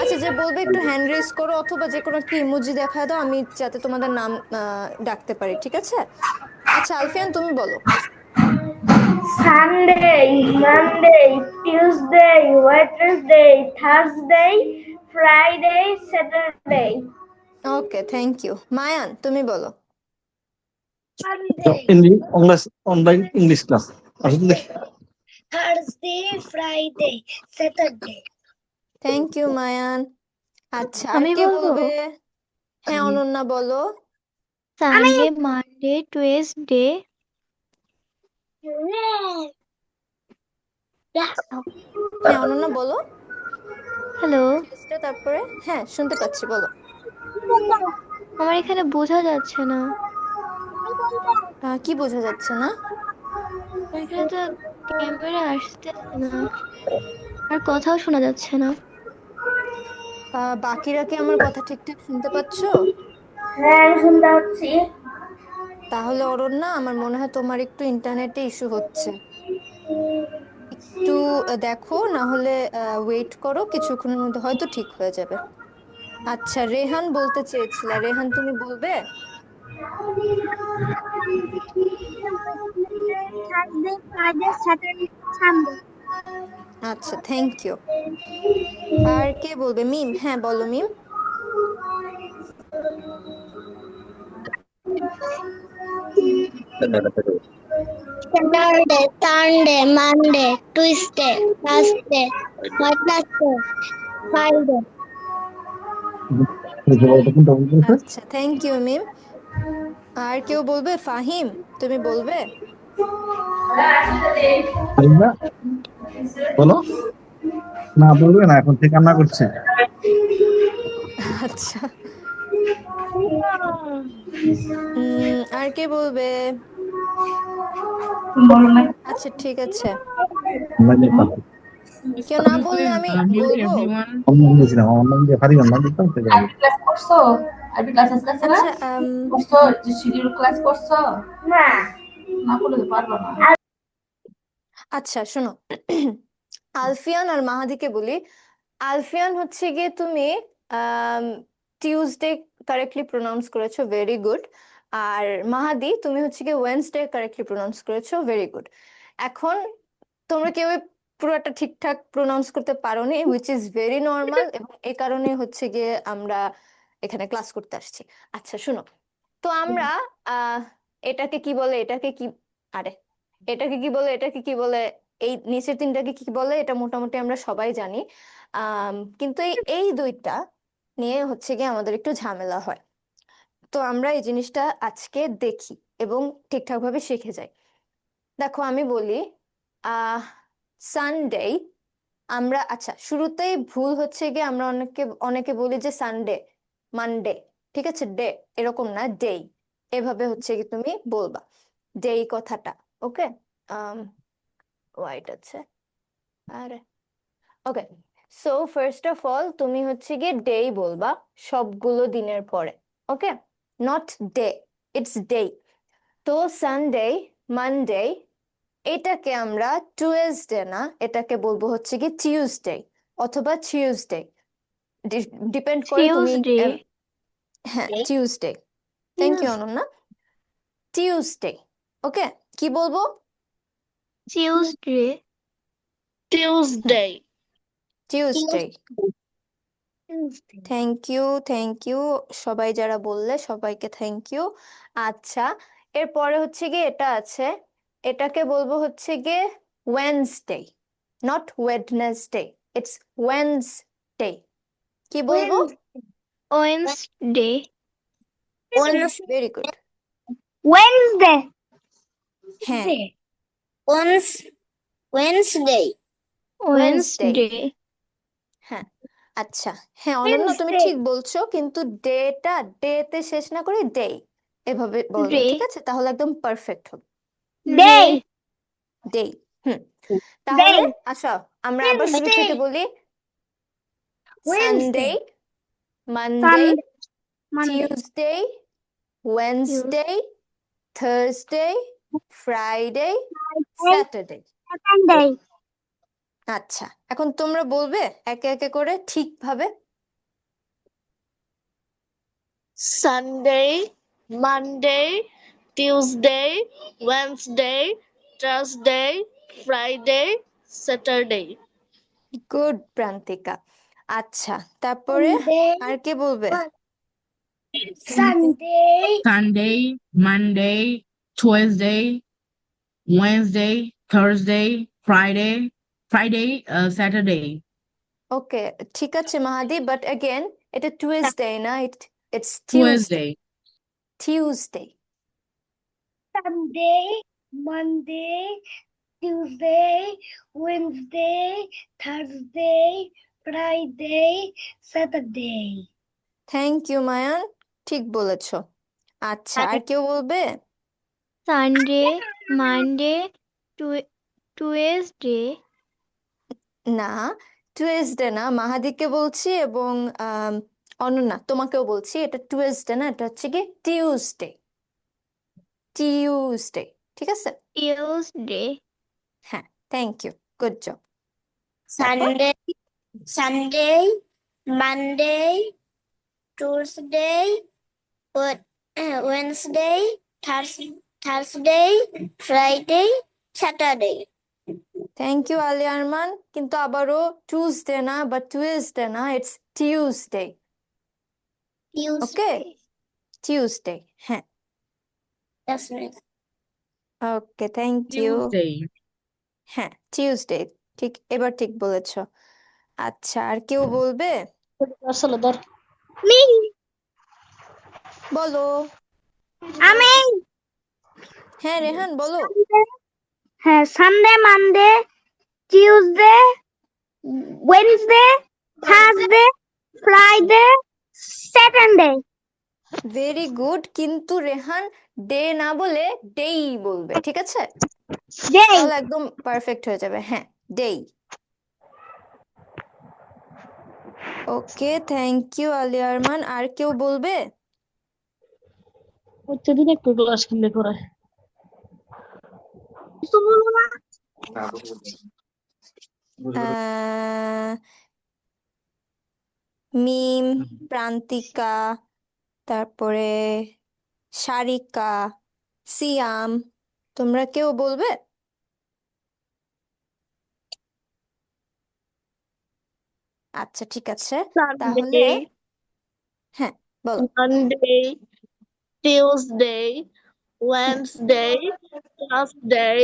আচ্ছা যে বলবে একটু হ্যান্ড রেজ করো, অথবা যে কোনো একটা ইমোজি দেখায় দাও, আমি যাতে তোমাদের নাম ডাকতে পারি, ঠিক আছে? আচ্ছা আলফিয়ান তুমি বলো। Sunday, Monday, Tuesday, Wednesday, Thursday, Friday, Saturday. Okay thank you. Mayan তুমি বলো। Online English class. আসলে Thursday, Friday, Saturday. Thank you Mayan. আচ্ছা আর আমি কে বলবো বলবে? হ্যাঁ অনন্যা বলো। Sunday, Monday, Tuesday. হ্যাঁ অনন্যা বলো। হ্যালো, টিউসডে তারপরে হ্যাঁ শুনতে পাচ্ছি বলো। আমার এখানে বোঝা যাচ্ছে না। কি বোঝা যাচ্ছে না? এখানে তো ক্যামেরা আসতেছে না, আর কথাও শোনা যাচ্ছে না। বাকিরা কি আমার কথা ঠিকঠাক শুনতে পাচ্ছো? হ্যাঁ, আমি শুনতে পাচ্ছি। তাহলে অরণ্যা আমার মনে হয় তোমার একটু ইন্টারনেটে ইস্যু হচ্ছে। একটু দেখো, না হলে ওয়েট করো, কিছুক্ষণের মধ্যে হয়তো ঠিক হয়ে যাবে। আচ্ছা রেহান বলতে চেয়েছিলা, রেহান তুমি বলবে? Thursday, Friday, Saturday, Sunday. আচ্ছা থ্যাংক ইউ। আর কে বলবে? মিম, হ্যাঁ বলো মিম। Saturday, Sunday, Monday, Tuesday, Thursday, Wednesday, Friday. আচ্ছা থ্যাংক ইউ মিম। আর কেউ বলবে? ফাহিম তুমি বলবে? বলো না, বলবে না, এখন থেকে কান্না করছে। আচ্ছা আর কে বলবে? আচ্ছা ঠিক আছে, কেউ না Excuse বললে me, আমি mute বলবো। everyone. অনলাইন দিয়েছিলাম, অনলাইন দিয়ে পারি, অনলাইন দিতাম তো যাই। ক্লাস করছো? আরবি ক্লাস আজকে আছে না? আচ্ছা করছো? যে শিডিউল ক্লাস করছো? না। না করলে তো পারবা না। আচ্ছা শোনো, আলফিয়ান আর মাহাদিকে বলি, আলফিয়ান হচ্ছে গিয়ে তুমি টিউসডে কারেক্টলি প্রোনাউন্স করেছো, ভেরি গুড। আর মাহাদি তুমি হচ্ছে গিয়ে ওয়েনসডে কারেক্টলি প্রোনাউন্স করেছো, ভেরি গুড। এখন তোমরা কেউ পুরোটা ঠিকঠাক প্রোনাউন্স করতে পারোনি, হুইচ ইজ ভেরি নর্মাল, এবং এই কারণে হচ্ছে গিয়ে আমরা এখানে ক্লাস করতে আসছি। আচ্ছা শুনো, তো আমরা আহ এটাকে কি বলে, এটাকে কি, আরে এটাকে কি বলে, এটাকে কি বলে, এই নিচের তিনটাকে কি বলে এটা মোটামুটি আমরা সবাই জানি। কিন্তু এই এই দুইটা নিয়ে হচ্ছে গিয়ে আমাদের একটু ঝামেলা হয়। তো আমরা এই জিনিসটা আজকে দেখি এবং ঠিকঠাক ভাবে শিখে যাই। দেখো আমি বলি আহ সানডে, আমরা আচ্ছা শুরুতেই ভুল হচ্ছে গিয়ে আমরা অনেকে অনেকে বলি যে সানডে, মানডে, ঠিক আছে, ডে এরকম না, ডে এভাবে হচ্ছে কি তুমি বলবা, ডে কথাটা। ওকে, ওয়াইট আছে, আরে ওকে। সো ফার্স্ট অফ অল তুমি হচ্ছে গিয়ে ডে বলবা সবগুলো দিনের পরে। ওকে, নট ডে, ইটস ডে। তো সানডে, মানডে, এটাকে আমরা টুয়েসডে না, এটাকে বলবো হচ্ছে কি টিউসডে অথবা টিউসডে, ডিপেন্ড করে তুমি টিউসডে, হ্যাঁ Tuesday. Thank you Ananya. Tuesday, okay, কি বলবো? Tuesday, Tuesday. Tuesday. Thank you, thank you সবাই যারা বললে সবাইকে থ্যাংক ইউ। আচ্ছা, এরপরে হচ্ছে গিয়ে এটা আছে, এটাকে বলবো হচ্ছে গিয়ে Wednesday, not Wednesday, it's Wednesday. কি বলবো? Wednesday, very good. Wednesday. হ্যাঁ, Wednesday. ওয়েনসডে, হ্যাঁ। আচ্ছা, হ্যাঁ অনন্য তুমি ঠিক বলছো, কিন্তু ডেটা ডেতে শেষ না করে ডে এভাবে বলবে, ডে, ঠিক আছে, তাহলে একদম পারফেক্ট হবে। ডে, ডে, হুম। তাহলে আসো আমরা আবার শুরু থেকে বলি, Sunday, Monday, Tuesday, Wednesday, Thursday, Friday, Saturday. আচ্ছা, এখন তোমরা বলবে একে একে করে ঠিকভাবে। Sunday, Monday, Tuesday, Wednesday, Thursday, Friday, Saturday. Good Prantika. আচ্ছা, তারপরে আর কে বলবে? Sunday, Monday, Tuesday, Wednesday, Thursday, Saturday. Okay, ঠিক আছে মাহাদি, বাট अगेन এটা টুয়েসডে না, it's Tuesday. Tuesday, Tuesday. Sunday, Monday, Tuesday, Wednesday, Thursday, Friday, Saturday. Thank you Mayan, ঠিক বলেছো। আচ্ছা, আর কেউ বলবে? সানডে, মানডে, টুয়েসডে, না, টুয়েসডে না, মাহাদিকে বলছি এবং অনন্যা তোমাকেও বলছি, এটা টুয়েসডে না, এটা হচ্ছে কি টিউসডে। টিউসডে, ঠিক আছে, টিউসডে, হ্যাঁ, থ্যাংক ইউ, গুড জব। তারপর Sunday, Monday, Tuesday, Wednesday, Thursday, Friday, Saturday. Thank you Ali Arman, কিন্তু আবারও টুয়েসডে না বা টুয়েসডে না, ইটস টিউসডে। ওকে, টিউসডে, হ্যাঁ, That's right. Okay, thank you. Tuesday, হ্যাঁ টিউসডে, ঠিক, এবার ঠিক বলেছো। আচ্ছা, আর কেউ বলবে? বলো। হ্যাঁ রেহান বলো। হ্যাঁ, Sunday, Monday, Tuesday, Wednesday, Thursday, Friday, Saturday. Very good, কিন্তু রেহান ডে না বলে ডেই বলবে, ঠিক আছে, তাহলে একদম পারফেক্ট হয়ে যাবে। হ্যাঁ, ডেই। ওকে, থ্যাংক ইউ আলী আরমান। আর কেউ বলবে? প্রতিদিন একটু ক্লাস কেমনে করে? আহ, মিম, প্রান্তিকা, তারপরে সারিকা, সিয়াম, তোমরা কেউ বলবে? আচ্ছা ঠিক আছে, তাহলে Sunday, হ্যাঁ বলো। Monday, Tuesday, Wednesday, Thursday,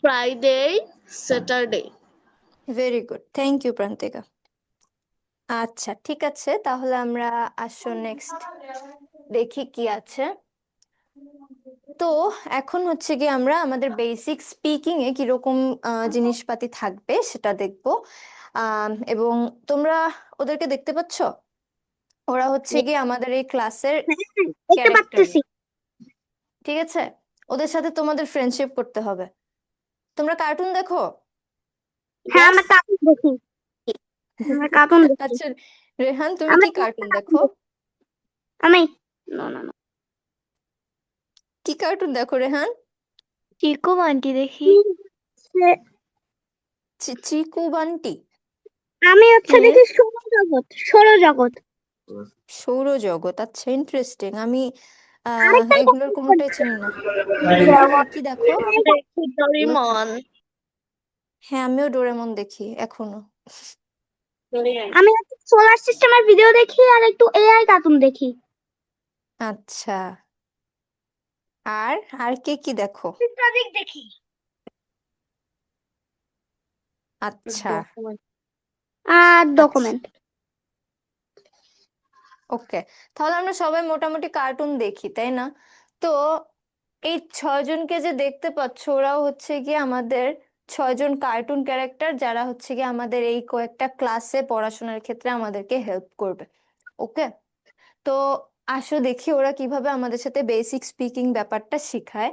Friday, Saturday. Very good, thank you Prantika. আচ্ছা ঠিক আছে, তাহলে আমরা আসো নেক্সট দেখি কি আছে। তো এখন হচ্ছে কি আমরা আমাদের বেসিক স্পিকিং এ কিরকম জিনিসপাতি থাকবে সেটা দেখবো। এবং তোমরা ওদেরকে দেখতে পাচ্ছ? ওরা হচ্ছে কি আমাদের এই ক্লাসের দেখতে ক্যারেক্টার, পারতেছি। ঠিক আছে? ওদের সাথে তোমাদের ফ্রেন্ডশিপ করতে হবে। তোমরা কার্টুন দেখো? হ্যাঁ, Yes? আমরা কার্টুন দেখি। আমরা কার্টুন দেখি। আচ্ছা রেহান, তুমি আমরা কি কার্টুন দেখো? আমি না না না কি কার্টুন দেখো রেহান? চিকু আন্টি দেখি। চিকু বান্টি? আমি হচ্ছে হ্যাঁ। দেখি সৌরজগৎ। সৌরজগৎ সৌরজগৎ, আচ্ছা ইন্টারেস্টিং। আমি আরেকটা এগুলোর কোনোটাই চিনি না। কি দেখো? দেখি Doraemon. হ্যাঁ আমিও ডোরেমন দেখি এখনো। আমি হচ্ছে সোলার সিস্টেমের ভিডিও দেখি আর একটু এআই কার্টুন দেখি। আচ্ছা, আর আর কে কি দেখো? প্রজেক্ট দেখি। আচ্ছা আর ডকুমেন্ট। ওকে, তাহলে আমরা সবাই মোটামুটি কার্টুন দেখি, তাই না? তো এই 6জনকে যে দেখতে পাচ্ছ, ওরাও হচ্ছে কি আমাদের 6জন কার্টুন ক্যারেক্টার, যারা হচ্ছে কি আমাদের এই কয়েকটা ক্লাসে পড়াশোনার ক্ষেত্রে আমাদেরকে হেল্প করবে। ওকে, তো আসো দেখি ওরা কিভাবে আমাদের সাথে বেসিক স্পিকিং ব্যাপারটা শিখায়।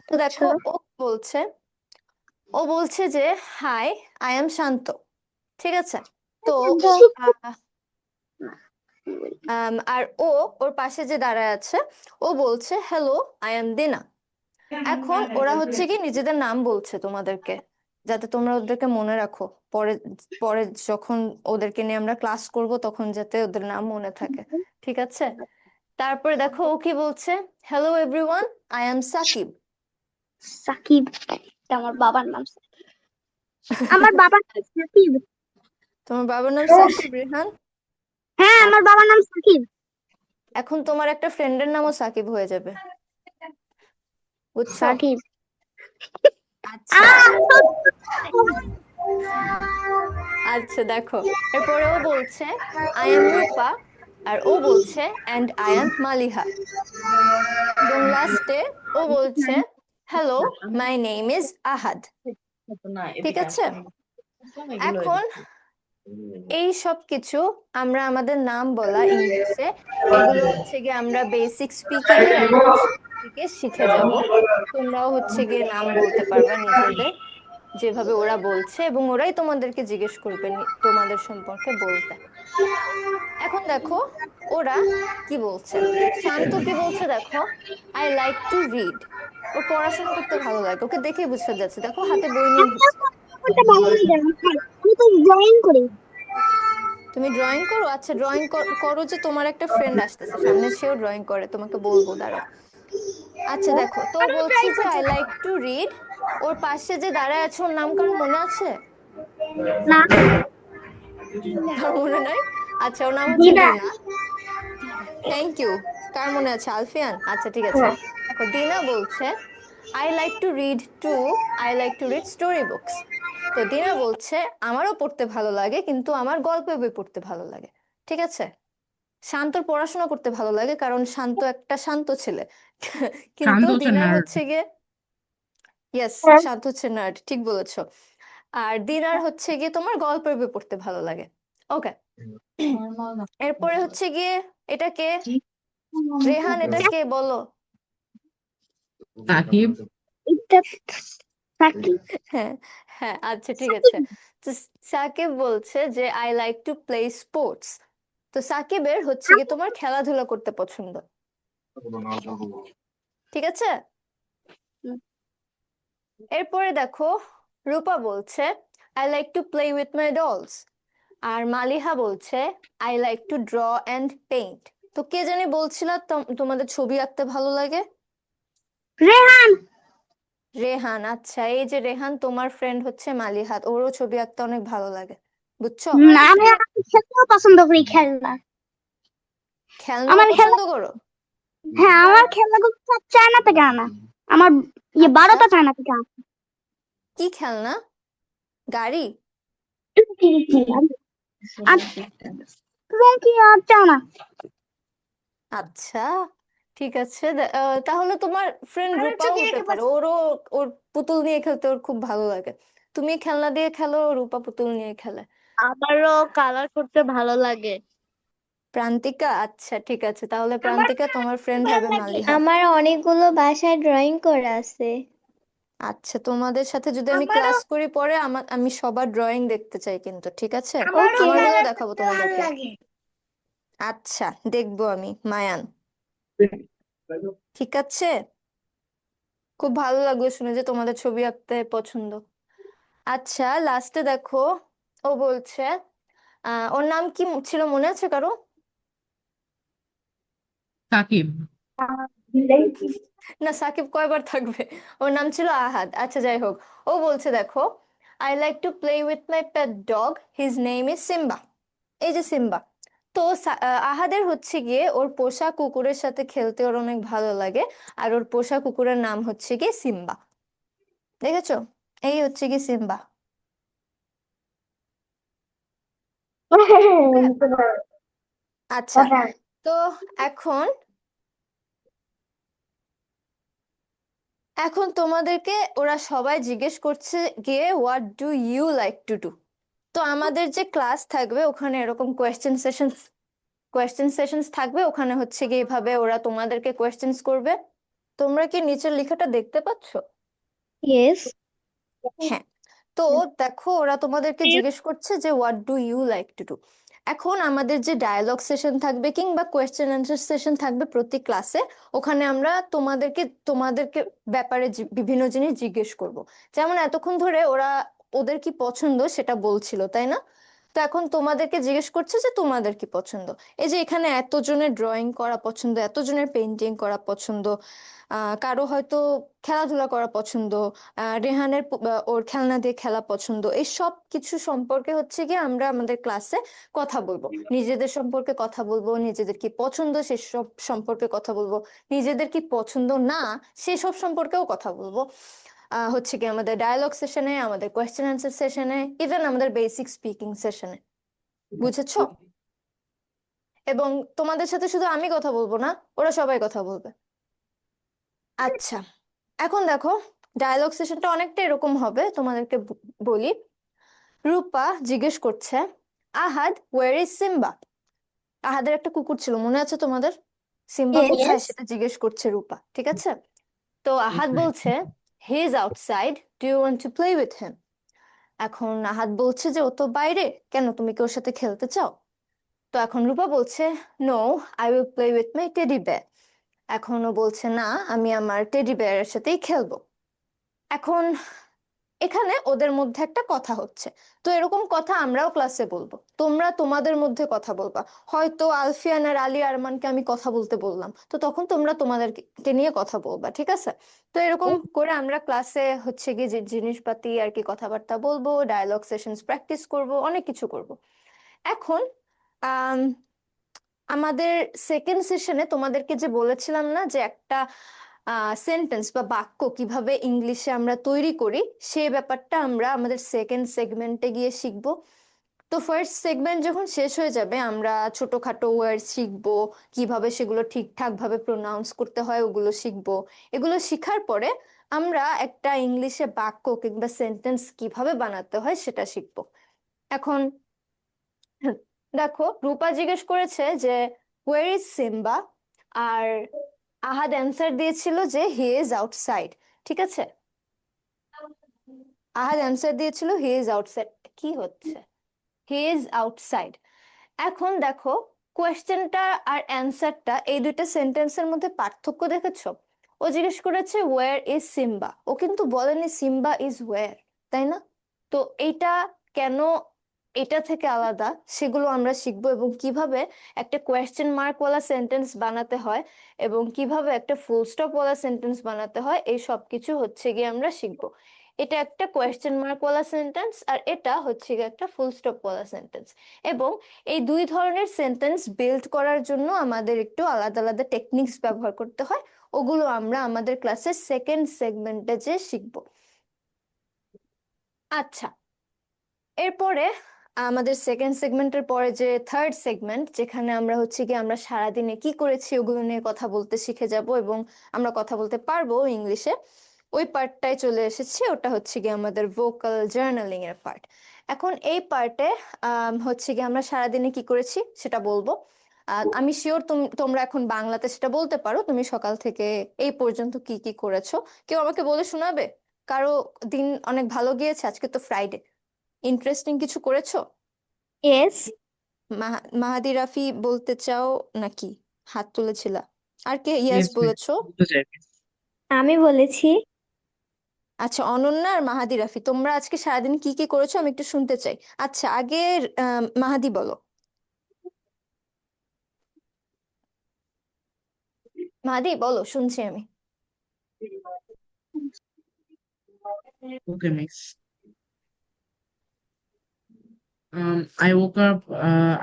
তো দেখো ও বলছে যে হাই, আই এম শান্ত। ঠিক আছে, তো আহ, আর ওর পাশে যে দাঁড়ায় আছে, ও বলছে হ্যালো, আই এম দিনা। এখন ওরা হচ্ছে কি নিজেদের নাম বলছে তোমাদেরকে, যাতে তোমরা ওদেরকে মনে রাখো, পরে পরে যখন ওদেরকে নিয়ে আমরা ক্লাস করব তখন যাতে ওদের নাম মনে থাকে। ঠিক আছে, তারপরে দেখো ও কি বলছে, hello everyone, I am Sakib. Sakib, এটা আমার বাবার নাম। আমার বাবার নাম সাকিব। তোমার বাবার নাম সাকিব রেহান? হ্যাঁ, আমার বাবার নাম সাকিব। এখন তোমার একটা ফ্রেন্ডের নামও সাকিব হয়ে যাবে, বুঝছো? সাকিব। আচ্ছা আচ্ছা দেখো, এরপরে ও বলছে আই এম রূপা, আর ও বলছে অ্যান্ড আই এম মালিহা, এবং লাস্টে ও বলছে হ্যালো, মাই নেম ইজ আহাদ। ঠিক আছে, এখন এই সব কিছু আমরা আমাদের নাম বলা ইংলিশে, এগুলো হচ্ছে গিয়ে আমরা বেসিক স্পিকিং এর একদম থেকে শিখে যাব। তোমরাও হচ্ছে গিয়ে নাম বলতে পারবা নিজেদের যেভাবে ওরা বলছে, এবং ওরাই তোমাদেরকে জিজ্ঞেস করবে তোমাদের সম্পর্কে বলতে। এখন দেখো ওরা কি বলছে। শান্ত কি বলছে দেখো, আই লাইক টু রিড। ওর পড়াশোনা করতে ভালো লাগে, ওকে দেখেই বোঝা যাচ্ছে, দেখো হাতে বই নিয়ে ঘুরছে। করতে ভালো লাগে আমার। আমি তো ড্রয়িং করি। তুমি ড্রয়িং করো? আচ্ছা ড্রয়িং করো, যে তোমার একটা ফ্রেন্ড আসতেছে সামনে, সেও ড্রয়িং করে, তোমাকে বলবো দাঁড়াও। আচ্ছা দেখো, তো ও বলছে যে আই লাইক টু রিড। ওর পাশে যে দাঁড়ায় আছে, ওর নাম কারো মনে আছে? না, কার মনে নাই? আচ্ছা ওর নাম হচ্ছে দিদা। দিনা। Thank you. কার মনে আছে? আলফিয়ান। আচ্ছা ঠিক আছে, দেখো দিনা বলছে I like to read to, I like to read story books. তো দিনা বলছে আমারও পড়তে ভালো লাগে, কিন্তু আমার গল্পের বই পড়তে ভালো লাগে। ঠিক আছে, শান্তর পড়াশোনা করতে ভালো লাগে, কারণ শান্ত একটা শান্ত ছেলে। কিন্তু শান্ত হচ্ছে দিনার nerd. হচ্ছে গিয়ে ইয়েস, শান্ত হচ্ছে নার্ড, ঠিক বলেছো। আর দিনার হচ্ছে গিয়ে তোমার গল্পের বই পড়তে ভালো লাগে। ওকে, এরপরে হচ্ছে গিয়ে এটা কে? রেহান, এটা কে বলো? সাকিব। এটা সাকিব। হ্যাঁ হ্যাঁ, আচ্ছা ঠিক আছে। তো সাকিব বলছে যে I like to play sports. তো সাকিবের হচ্ছে গিয়ে তোমার খেলাধুলা করতে পছন্দ। ঠিক আছে, এরপরে দেখো রূপা বলছে I like to play with my dolls. আর মালিহা বলছে I like to draw and paint. তো কে জানি বলছিল তোমাদের ছবি আঁকতে ভালো লাগে? রেহান। রেহান, আচ্ছা, এই যে রেহান তোমার ফ্রেন্ড হচ্ছে মালিহাত, ওরও ছবি আঁকতে অনেক ভালো লাগে, বুঝছো? আমি আবার খেলতেও পছন্দ করি খেলনা। খেলনাও আমার খেলনা, পছন্দ করো? হ্যাঁ আমার খেলনাগুলো সব চায়না থেকে আনা। আমার আচ্ছা, 12টা চায়না থেকে আনা। কি খেলনা? গাড়ি? আর রুমকি আর চাও না। আচ্ছা, ঠিক আছে, তাহলে তোমার ফ্রেন্ড রূপাও হতে পারে, ওর পুতুল নিয়ে খেলতে ওর খুব ভালো লাগে। তুমি খেলনা দিয়ে খেলো, রূপা পুতুল নিয়ে খেলে। আমারও কালার করতে ভালো লাগে। প্রান্তিকা, আচ্ছা ঠিক আছে, তাহলে প্রান্তিকা তোমার ফ্রেন্ড হবে মালিহা। আমার অনেকগুলো বাসায় ড্রয়িং করা আছে। আচ্ছা, তোমাদের সাথে যদি আমি ক্লাস করি পরে, আমি সবার ড্রয়িং দেখতে চাই কিন্তু, ঠিক আছে? ওকে। আমারগুলো দেখাবো তোমাদেরকে। আচ্ছা, দেখবো আমি মায়ান, ঠিক আছে? খুব ভালো লাগলো শুনে যে তোমাদের ছবি আঁকতে পছন্দ। আচ্ছা, লাস্টে দেখো ও বলছে, ওর নাম কি ছিল মনে আছে কারো? সাকিব। না, সাকিব কয়বার থাকবে, ওর নাম ছিল আহাদ। আচ্ছা, যাই হোক, ও বলছে দেখো, I like to play with my pet dog, his name is Simba. এই যে সিম্বা, তো আহাদের হচ্ছে গিয়ে ওর পোষা কুকুরের সাথে খেলতে ওর অনেক ভালো লাগে, আর ওর পোষা কুকুরের নাম হচ্ছে গিয়ে সিম্বা। দেখেছো, এই হচ্ছে গিয়ে সিম্বা। আচ্ছা, তো এখন এখন তোমাদেরকে ওরা সবাই জিজ্ঞেস করছে গিয়ে what do you like to do. তো আমাদের যে ক্লাস থাকবে ওখানে এরকম কোয়েশ্চেন সেশনস থাকবে, ওখানে হচ্ছে গিয়ে এইভাবে ওরা তোমাদেরকে কোয়েশ্চেন্স করবে। তোমরা কি নিচের লেখাটা দেখতে পাচ্ছো? ইয়েস। হ্যাঁ, তো দেখো ওরা তোমাদেরকে জিজ্ঞেস করছে যে what do you like to do. এখন আমাদের যে ডায়ালগ সেশন থাকবে কিংবা কোয়েশ্চেন অ্যান্সার সেশন থাকবে প্রতি ক্লাসে, ওখানে আমরা তোমাদেরকে ব্যাপারে বিভিন্ন জিনিস জিজ্ঞেস করব। যেমন এতক্ষণ ধরে ওরা ওদের কি পছন্দ সেটা বলছিল, তাই না? তো এখন তোমাদেরকে জিজ্ঞেস করছে যে তোমাদের কি পছন্দ। এই যে এখানে এতজনের ড্রয়িং করা পছন্দ, এতজনের পেন্টিং করা পছন্দ, কারো হয়তো খেলাধুলা করা পছন্দ, রেহানের ওর খেলনা দিয়ে খেলা পছন্দ, এই সব কিছু সম্পর্কে হচ্ছে গিয়ে আমরা আমাদের ক্লাসে কথা বলবো। নিজেদের সম্পর্কে কথা বলবো, নিজেদের কি পছন্দ সেসব সম্পর্কে কথা বলবো, নিজেদের কি পছন্দ না সেসব সম্পর্কেও কথা বলবো। হচ্ছে কি আমাদের ডায়ালগ সেশনে, আমাদের কোয়েশ্চেন অ্যান্সার সেশনে, ইভেন আমাদের বেসিক স্পিকিং সেশনে, বুঝেছো? এবং তোমাদের সাথে শুধু আমি কথা বলবো না, ওরা সবাই কথা বলবে। আচ্ছা, এখন দেখো ডায়ালগ সেশনটা অনেকটা এরকম হবে, তোমাদেরকে বলি। রূপা জিজ্ঞেস করছে, আহাদ ওয়ার ইজ সিম্বা। আহাদের একটা কুকুর ছিল, মনে আছে তোমাদের? সিম্বা কোথায় Yes. সেটা জিজ্ঞেস করছে রূপা, ঠিক আছে? তো আহাদ বলছে he is outside, do you want to play with him. এখন আহাদ বলছে যে ও তো বাইরে, কেন, তুমি কি ওর সাথে খেলতে চাও? তো এখন রূপা বলছে no, I will play with my teddy bear. এখন ও বলছে না, আমি আমার টেডি বেয়ারের সাথেই খেলবো। এখন এখানে ওদের মধ্যে একটা কথা হচ্ছে। তো এরকম কথা আমরাও ক্লাসে বলবো, তোমরা তোমাদের মধ্যে কথা বলবা। হয়তো আলফিয়ান আর আলী আরমানকে আমি কথা বলতে বললাম, তো তখন তোমরা তোমাদেরকে নিয়ে কথা বলবা, ঠিক আছে? তো এরকম করে আমরা ক্লাসে হচ্ছে গিয়ে যে জিনিসপাতি আর কি কথাবার্তা বলবো, ডায়ালগ সেশনস প্র্যাকটিস করব, অনেক কিছু করব। এখন আম, আমাদের সেকেন্ড সেশনে তোমাদেরকে যে বলেছিলাম না যে একটা সেন্টেন্স বা বাক্য কিভাবে ইংলিশে আমরা তৈরি করি, সেই ব্যাপারটা আমরা আমাদের সেকেন্ড সেগমেন্টে গিয়ে শিখবো। তো ফার্স্ট সেগমেন্ট যখন শেষ হয়ে যাবে, আমরা ছোটখাটো ওয়ার্ড শিখবো, কিভাবে সেগুলো ঠিকঠাক ভাবে প্রোনাউন্স করতে হয় ওগুলো শিখবো। এগুলো শিখার পরে আমরা একটা ইংলিশে বাক্য কিংবা সেন্টেন্স কিভাবে বানাতে হয় সেটা শিখবো। এখন দেখো, রূপা জিজ্ঞেস করেছে যে ওয়ার ইজ সিম্বা, আর আহাদ অ্যান্সার দিয়েছিল যে হি ইজ আউটসাইড, ঠিক আছে? আহাদ অ্যান্সার দিয়েছিল হি ইজ আউটসাইড, কি হচ্ছে, হি ইজ আউটসাইড। এখন দেখো, কোয়েশ্চেনটা আর অ্যান্সারটা, এই দুইটা সেন্টেন্সের মধ্যে পার্থক্য দেখেছো? ও জিজ্ঞেস করেছে ওয়ার ইজ সিম্বা, ও কিন্তু বলেনি সিম্বা ইজ ওয়ার, তাই না? তো এইটা কেন এটা থেকে আলাদা সেগুলো আমরা শিখবো, এবং কিভাবে একটা কোয়েশ্চেন মার্ক ওয়ালা সেন্টেন্স বানাতে হয় এবং কিভাবে একটা ফুল স্টপ ওয়ালা সেন্টেন্স বানাতে হয়, এই সব কিছু হচ্ছে গিয়ে আমরা শিখবো। এটা একটা কোয়েশ্চেন মার্ক ওয়ালা সেন্টেন্স আর এটা হচ্ছে গিয়ে একটা ফুল স্টপ ওয়ালা সেন্টেন্স। এবং এই দুই ধরনের সেন্টেন্স বিল্ড করার জন্য আমাদের একটু আলাদা আলাদা টেকনিক্স ব্যবহার করতে হয়, ওগুলো আমরা আমাদের ক্লাসের সেকেন্ড সেগমেন্টে যে শিখবো। আচ্ছা, এরপরে আমাদের সেকেন্ড সেগমেন্টের পরে যে থার্ড সেগমেন্ট, যেখানে আমরা হচ্ছে কি আমরা সারাদিনে কি করেছি ওগুলো নিয়ে কথা বলতে শিখে যাব এবং আমরা কথা বলতে পারবো ইংলিশে, ওই পার্টটাই চলে এসেছি। ওটা হচ্ছে কি আমাদের ভোকাল জার্নালিং এর পার্ট। এখন এই পার্টে হচ্ছে কি আমরা সারাদিনে কি করেছি সেটা বলবো। আমি শিওর তোমরা এখন বাংলাতে সেটা বলতে পারো, তুমি সকাল থেকে এই পর্যন্ত কি কি করেছো। কেউ আমাকে বলে শোনাবে কারো দিন অনেক ভালো গিয়েছে? আজকে তো ফ্রাইডে, ইন্টারেস্টিং কিছু করেছো? ইয়েস, মাহাদি রাফি বলতে চাও নাকি? হাত তুলেছিলা। আর কে ইয়েস Yes, miss. বলেছো? বলতে চাই, miss. আমি বলেছি। আচ্ছা, অনন্যা আর মাহাদি রাফি, তোমরা আজকে সারাদিন কি কি করেছো আমি একটু শুনতে চাই। আচ্ছা, আগে মাহাদি বলো। মাহাদি বলো, শুনছি আমি। Okay, miss. I woke up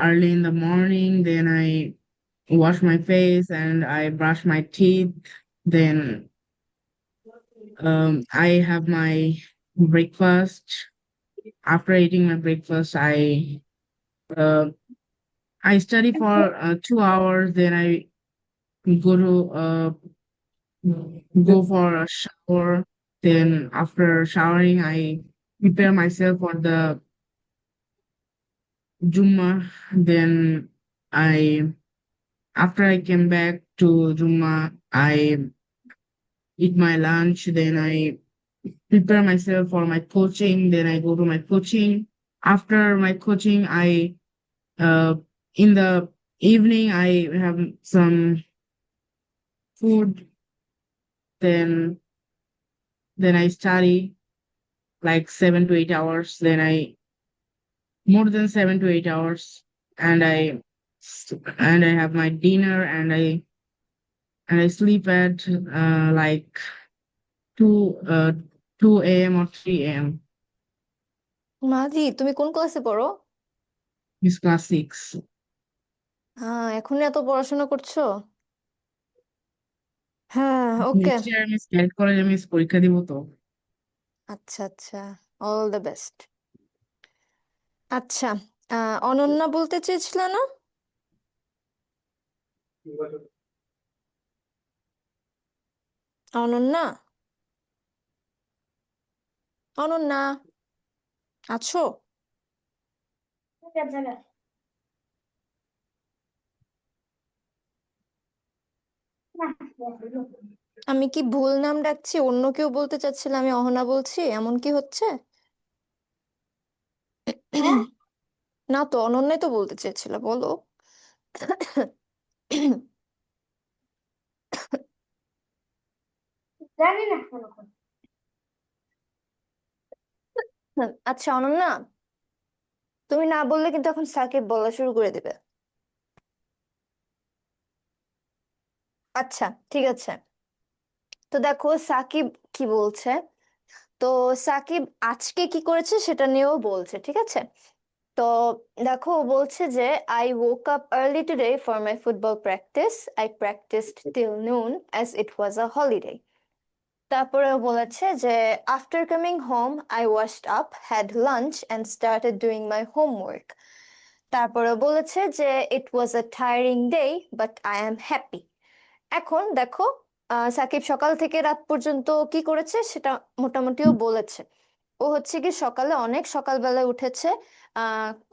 early in the morning, then I wash my face and I brush my teeth. Then I have my breakfast. After eating my breakfast, uh, I study for 2 hours. Then I go to go for a shower. Then after showering, I prepare myself for the Jumma. Then I after I came back to Jumma, I eat my lunch. Then I prepare myself for my coaching. Then I go to my coaching. After my coaching, I in the evening I have some food. Then I study like 7 to 8 hours. Then I more than 7 to 8 hours, and I have my dinner, and I sleep at like 2 a.m. or 3 a.m. মাহাদি, তুমি কোন ক্লাসে পড়ো? Miss class 6. হ্যাঁ, এখন এত পড়াশোনা করছো? হ্যাঁ, ওকে। নেক্সট ইয়ার মিস ক্যারেট কলেজে মিস পরীক্ষা দিব তো। আচ্ছা আচ্ছা, অল দ্য বেস্ট। আচ্ছা, অনন্যা বলতে চেয়েছিল না? অনন্যা, অনন্যা আছো? আমি কি ভুল নাম ডাকছি? অন্য কেউ বলতে চাচ্ছিল, আমি অহনা বলছি, এমন কি হচ্ছে? না তো, অনন্যাই তো বলতে চেয়েছিল, বলো। জানি না। আচ্ছা অনন্যা, তুমি না বললে কিন্তু এখন সাকিব বলা শুরু করে দেবে। আচ্ছা, ঠিক আছে। তো দেখো সাকিব কি বলছে। তো সাকিব আজকে কি করেছে সেটা নিয়েও বলছে, ঠিক আছে? তো দেখো, ও বলছে যে I woke up early today for my football practice. I practiced till noon as it was a holiday. তারপরে ও বলেছে যে after coming home I washed up, had lunch and started doing my homework. তারপরে বলেছে যে it was a tiring day but I am happy. এখন দেখো, সাকিব সকাল থেকে রাত পর্যন্ত কি করেছে সেটা মোটামুটিও বলেছে। ও হচ্ছে কি সকালে অনেক সকালবেলায় উঠেছে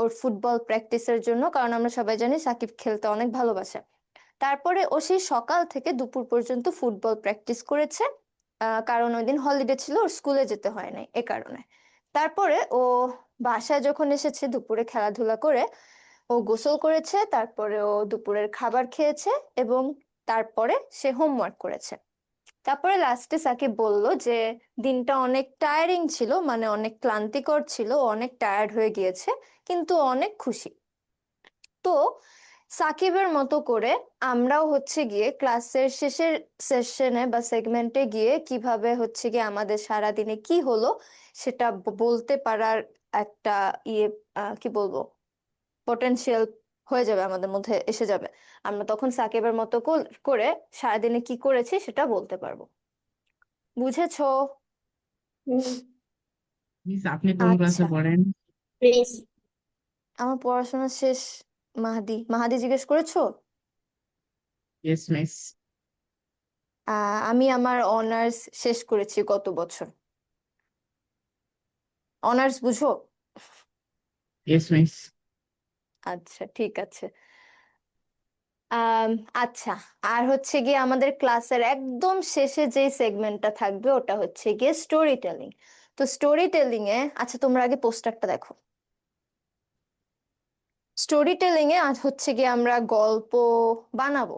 ওর ফুটবল প্র্যাকটিসের জন্য, কারণ আমরা সবাই জানি সাকিব খেলতে অনেক ভালোবাসে। তারপরে ও সেই সকাল থেকে দুপুর পর্যন্ত ফুটবল প্র্যাকটিস করেছে, কারণ ওই দিন হলিডে ছিল, ওর স্কুলে যেতে হয় নাই এ কারণে। তারপরে ও বাসায় যখন এসেছে দুপুরে খেলাধুলা করে ও গোসল করেছে, তারপরে ও দুপুরের খাবার খেয়েছে এবং তারপরে সে হোমওয়ার্ক করেছে। তারপরে লাস্টে সাকিব বলল যে দিনটা অনেক টায়ারিং ছিল, মানে অনেক ক্লান্তিকর ছিল, ও অনেক টায়ার্ড হয়ে গিয়েছে, কিন্তু ও অনেক খুশি। তো সাকিবের মতো করে আমরাও হচ্ছে গিয়ে ক্লাসের শেষের সেশনে বা সেগমেন্টে গিয়ে কিভাবে হচ্ছে গিয়ে আমাদের সারাদিনে কি হলো সেটা বলতে পারার একটা ইয়ে কি বলবো, পটেনশিয়াল হয়ে যাবে, আমাদের মধ্যে এসে যাবে। আমরা তখন সাকিবের মতো করে সারাদিনে কি করেছি সেটা বলতে পারবো। বুঝেছো? মিস আপনি কোন ক্লাসে আচ্ছা, পড়েন? প্লিজ। আমার পড়াশোনা শেষ। মাহাদি জিজ্ঞেস করেছো? Yes miss. আমি আমার অনার্স শেষ করেছি গত বছর। অনার্স বুঝো? Yes miss. আচ্ছা, ঠিক আছে। আম, আচ্ছা, আর হচ্ছে গিয়ে আমাদের ক্লাসের একদম শেষে যে সেগমেন্টটা থাকবে ওটা হচ্ছে গিয়ে স্টোরি টেলিং। তো স্টোরি টেলিং এ, আচ্ছা তোমরা আগে পোস্টারটা দেখো। স্টোরি টেলিং এ আজ হচ্ছে গিয়ে আমরা গল্প বানাবো,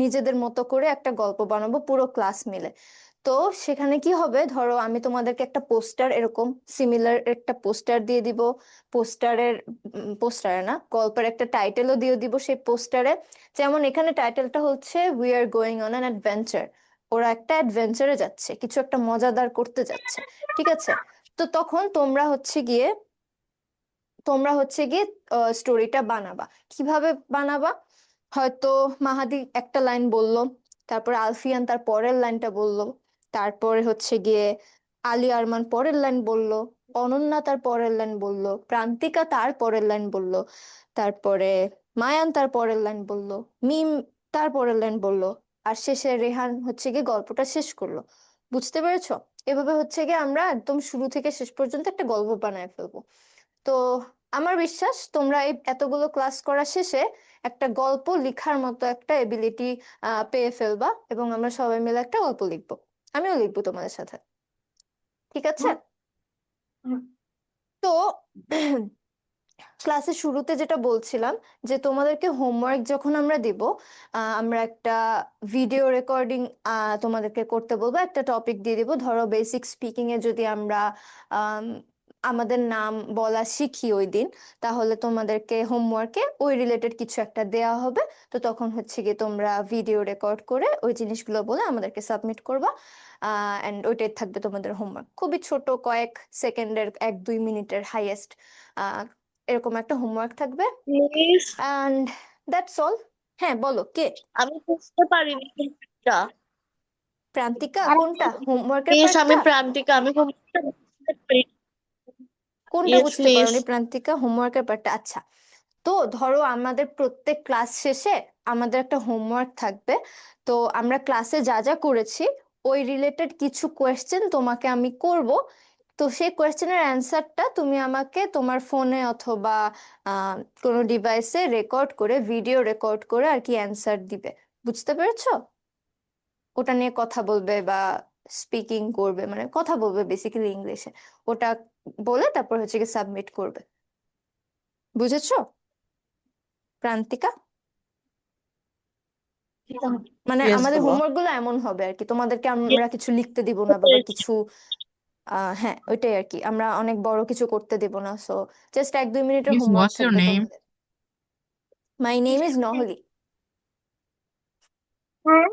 নিজেদের মতো করে একটা গল্প বানাবো পুরো ক্লাস মিলে। তো সেখানে কি হবে, ধরো আমি তোমাদেরকে একটা পোস্টার, এরকম সিমিলার একটা পোস্টার দিয়ে দিব। পোস্টারে না, গল্পের একটা টাইটেলও দিয়ে দিব সেই পোস্টারে। যেমন এখানে টাইটেলটা হচ্ছে we are going on an adventure. ওরা একটা অ্যাডভেঞ্চারে যাচ্ছে, কিছু একটা মজাদার করতে যাচ্ছে। ঠিক আছে? তো তখন তোমরা হচ্ছে গিয়ে স্টোরিটা বানাবা। কিভাবে বানাবা? হয়তো মাহাদি একটা লাইন বলল, তারপরে আলফিয়ান তার পরের লাইনটা বলল, তারপরে হচ্ছে গিয়ে আলী আরমান পরের লাইন বলল, অনন্যা তার পরের লাইন বলল, প্রান্তিকা তার পরের লাইন বলল, তারপরে মায়ান তার পরের লাইন বলল, মিম তার পরের লাইন বলল, আর শেষে রেহান হচ্ছে গিয়ে গল্পটা শেষ করলো। বুঝতে পেরেছো? এভাবে হচ্ছে গিয়ে আমরা একদম শুরু থেকে শেষ পর্যন্ত একটা গল্প বানায় ফেলবো। তো আমার বিশ্বাস তোমরা এই এতগুলো ক্লাস করা শেষে একটা গল্প লেখার মতো একটা এবিলিটি পেয়ে ফেলবা, এবং আমরা সবাই মিলে একটা গল্প লিখবো। আমিও লিখবো তোমাদের সাথে। ঠিক আছে? তো ক্লাসের শুরুতে যেটা বলছিলাম, যে তোমাদেরকে হোমওয়ার্ক যখন আমরা দিব, আমরা একটা ভিডিও রেকর্ডিং তোমাদেরকে করতে বলবো। একটা টপিক দিয়ে দিব, ধরো বেসিক স্পিকিং এ যদি আমরা আম, আমাদের নাম বলা শিখি ওই দিন, তাহলে তোমাদেরকে হোমওয়ার্কে ওই রিলেটেড কিছু একটা দেওয়া হবে। তো তখন হচ্ছে গিয়ে তোমরা ভিডিও রেকর্ড করে ওই জিনিসগুলো বলে আমাদেরকে সাবমিট করবা। অ্যান্ড ওইটাই থাকবে তোমাদের হোমওয়ার্ক। খুবই ছোট, কয়েক সেকেন্ডের, 1-2 মিনিটের হাইয়েস্ট এরকম একটা হোমওয়ার্ক থাকবে। Miss, and that's all. হ্যাঁ বলো, কে? আমি বুঝতে পারিনি এটা। প্রান্তিকা? কোনটা হোমওয়ার্কের মিস, আমি পার্টটা? প্রান্তিকা, আমি হোমওয়ার্কটা বুঝতে পারি। কোনটা ইয়েস বুঝতে মিস। পারোনি প্রান্তিকা, হোমওয়ার্কের পার্টটা? আচ্ছা, তো ধরো আমাদের প্রত্যেক ক্লাস শেষে আমাদের একটা হোমওয়ার্ক থাকবে। তো আমরা ক্লাসে যা যা করেছি ওই রিলেটেড কিছু কোয়েশ্চেন তোমাকে আমি করব। তো সেই কোয়েশ্চেনের অ্যান্সারটা তুমি আমাকে তোমার ফোনে অথবা কোনো ডিভাইসে রেকর্ড করে, ভিডিও রেকর্ড করে আর কি অ্যান্সার দিবে। বুঝতে পেরেছো? ওটা নিয়ে কথা বলবে বা স্পিকিং করবে, মানে কথা বলবে বেসিক্যালি ইংলিশে। ওটা বলে তারপর হচ্ছে কি সাবমিট করবে। বুঝেছো প্রান্তিকা? মানে ইয়েস আমাদের বলো। হোমওয়ার্ক গুলো এমন হবে আর কি, তোমাদেরকে আমরা কিছু লিখতে দিব না, বাবা কিছু হ্যাঁ ওইটাই আর কি, আমরা অনেক বড় কিছু করতে দেব না। সো জাস্ট 1-2 মিনিটের মিস হোমওয়ার্ক হোয়াটস ইউর থাকবে নেম? তোমাদের। My name is Nahli. হ্যাঁ,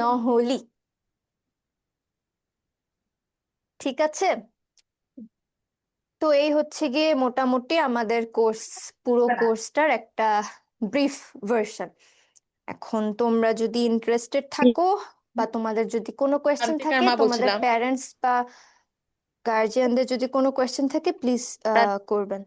নহলি। ঠিক আছে? তো এই হচ্ছে গিয়ে মোটামুটি আমাদের পুরো কোর্সটার একটা ব্রিফ ভার্সন। এখন তোমরা যদি ইন্টারেস্টেড থাকো বা তোমাদের যদি কোনো কোয়েশ্চেন প্রান্তিকার থাকে, মা তোমাদের বলছিলাম। প্যারেন্টস বা গার্জিয়ানদের যদি কোনো কোয়েশ্চেন থাকে, প্লিজ করবেন।